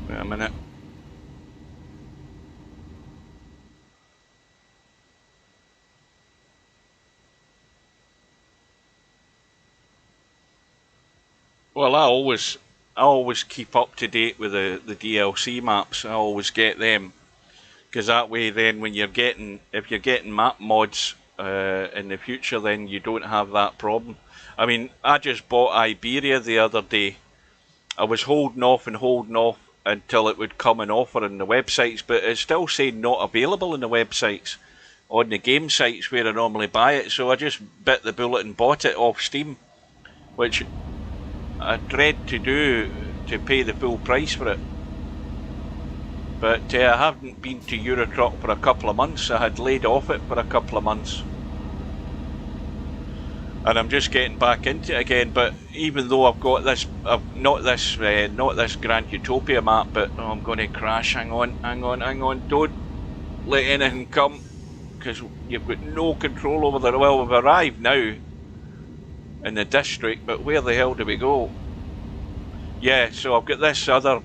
Wait a minute. Well, I always keep up to date with the DLC maps. I always get them, because that way then when if you're getting map mods in the future, then you don't have that problem. I mean, I just bought Iberia the other day. I was holding off until it would come and offer on the websites, but it's still saying not available on the websites, on the game sites where I normally buy it, so I just bit the bullet and bought it off Steam, which I dread to do, to pay the full price for it. But I haven't been to Eurotruck for a couple of months. I had laid off it for a couple of months. and I'm just getting back into it again. But even though I've got this, not this Grand Utopia map, but I'm going to crash. Hang on! Don't let anything come, because you've got no control over the. Well, we've arrived now in the district, but where the hell do we go? Yeah, so I've got this other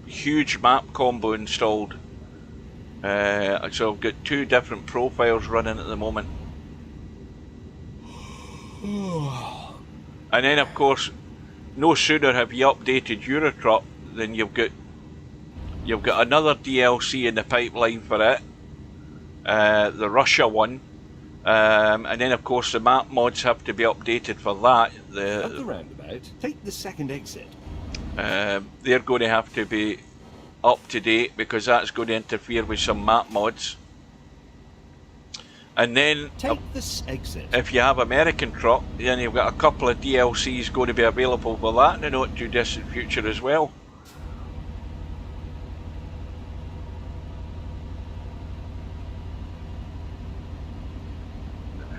huge map combo installed. So I've got 2 different profiles running at the moment. And then, of course, no sooner have you updated Eurotruck than you've got another DLC in the pipeline for it, the Russia one, and then of course the map mods have to be updated for that. At the roundabout, take the second exit. They're going to have to be up to date because that's going to interfere with some map mods. And then, take this exit. If you have American Truck, then you've got a couple of DLCs going to be available for that in the not too distant future as well.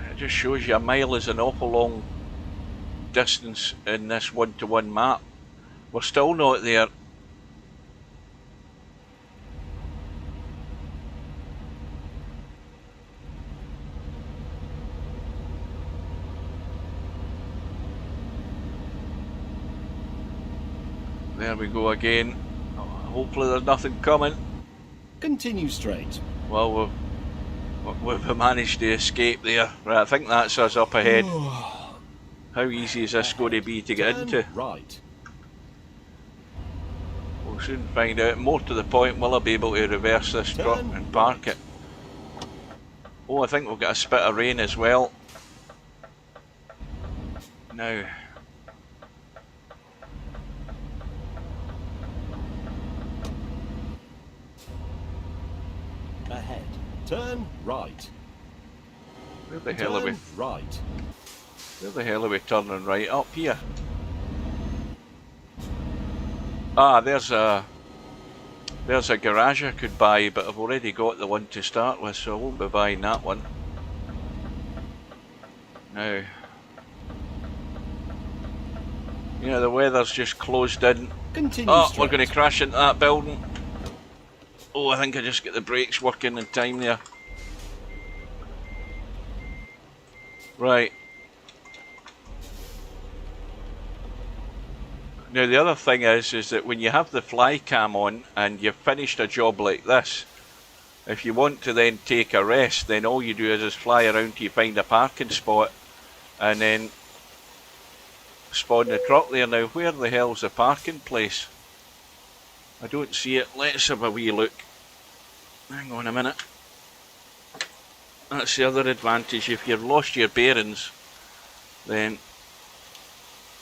It just shows you a mile is an awful long distance in this one-to-one map. We're still not there. There we go again. Hopefully there's nothing coming. Continue straight. Well, we've managed to escape there. Right, I think that's us up ahead. How easy is this going to be to get into? Right. We'll soon find out. More to the point, will I be able to reverse this truck and park it? Oh, I think we've got a spit of rain as well. Now. Ahead. Turn right. Where the hell are we? Right. Where the hell are we turning right? Up here. Ah, there's a garage I could buy, but I've already got the one to start with, so I won't be buying that one. Now, yeah, the weather's just closed in. Continue oh, straight. We're going to crash into that building. Oh, I think I just get the brakes working in time there. Right. Now the other thing is that when you have the fly cam on and you've finished a job like this, if you want to then take a rest, then all you do is just fly around till you find a parking spot and then spawn the truck there. Now where the hell's the parking place? I don't see it. Let's have a wee look. Hang on a minute. That's the other advantage. If you've lost your bearings, then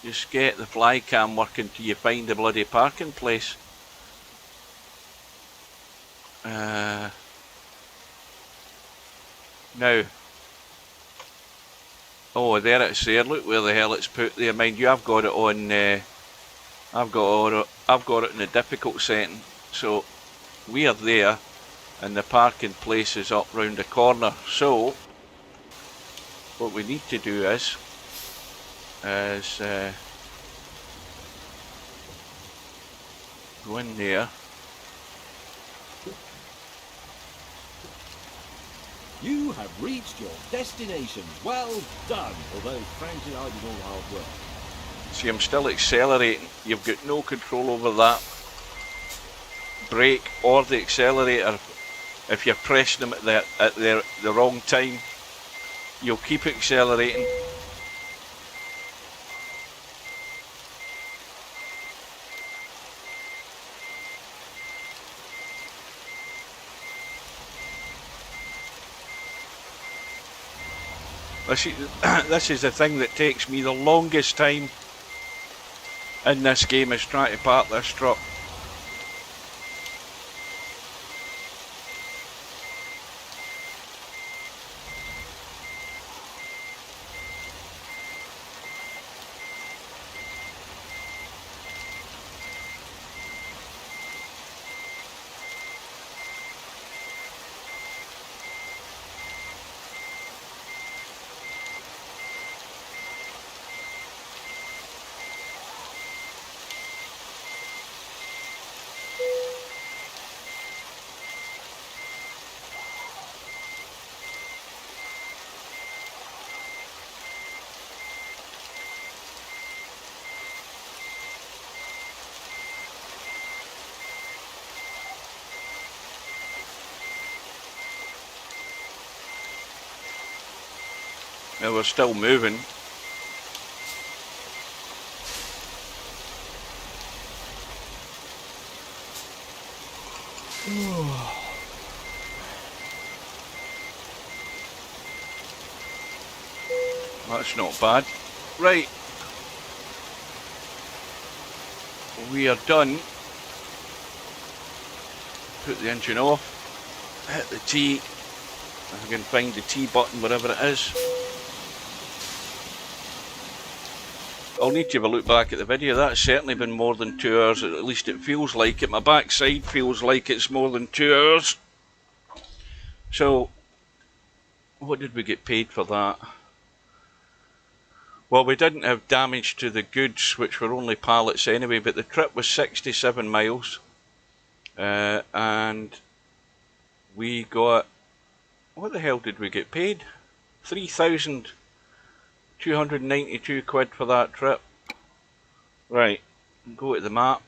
just get the fly cam working till you find the bloody parking place. Now, oh, there it's there. Look where the hell it's put there. Mind you, I've got it on. I've got it in the difficult setting. So we are there, and the parking place is up round the corner. So what we need to do is go in there. You have reached your destination. Well done. Although, frankly, I did all the hard work. See, I'm still accelerating. You've got no control over that brake or the accelerator. If you're pressing them at the wrong time, you'll keep accelerating. This is the thing that takes me the longest time in this game, is trying to park this truck. Now we're still moving. That's not bad. Right. We are done. Put the engine off. Hit the T. If I can find the T button, wherever it is. I'll need to have a look back at the video. That's certainly been more than 2 hours. At least it feels like it. My backside feels like it's more than 2 hours. So, what did we get paid for that? Well, we didn't have damage to the goods, which were only pallets anyway, but the trip was 67 miles. And we got... What the hell did we get paid? 3,292 quid for that trip. Right, go to the map.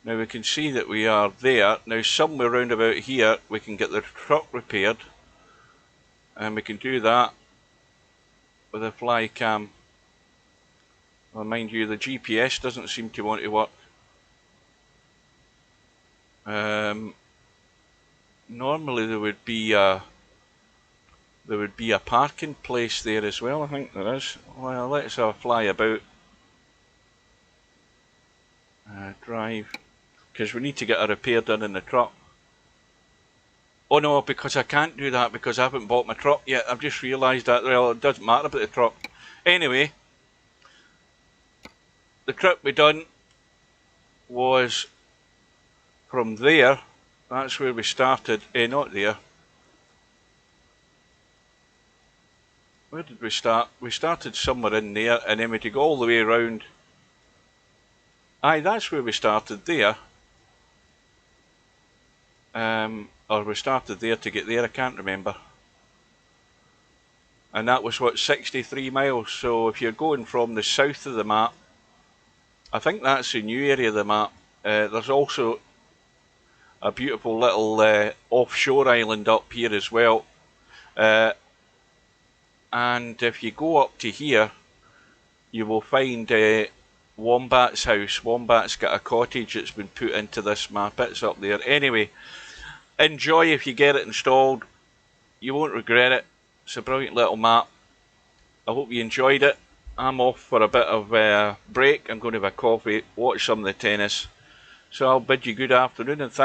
Now we can see that we are there. Now somewhere round about here we can get the truck repaired. And we can do that with a fly cam. Well, mind you, the GPS doesn't seem to want to work. Normally there would be a parking place there as well. I think there is. Well, let's fly about. Drive, because we need to get a repair done in the truck. Oh no, because I can't do that because I haven't bought my truck yet. I've just realised that. Well, it doesn't matter about the truck. Anyway, the trip we done was from there. That's where we started. Not there. Where did we start? We started somewhere in there, and then we had to go all the way around. Aye, that's where we started there. Or we started there to get there, I can't remember. And that was what, 63 miles. So if you're going from the south of the map, I think that's the new area of the map. There's also a beautiful little offshore island up here as well. And if you go up to here, you will find Wombat's house. Wombat's got a cottage that's been put into this map. It's up there. Anyway, enjoy if you get it installed. You won't regret it. It's a brilliant little map. I hope you enjoyed it. I'm off for a bit of a break. I'm going to have a coffee, watch some of the tennis. So I'll bid you good afternoon and thank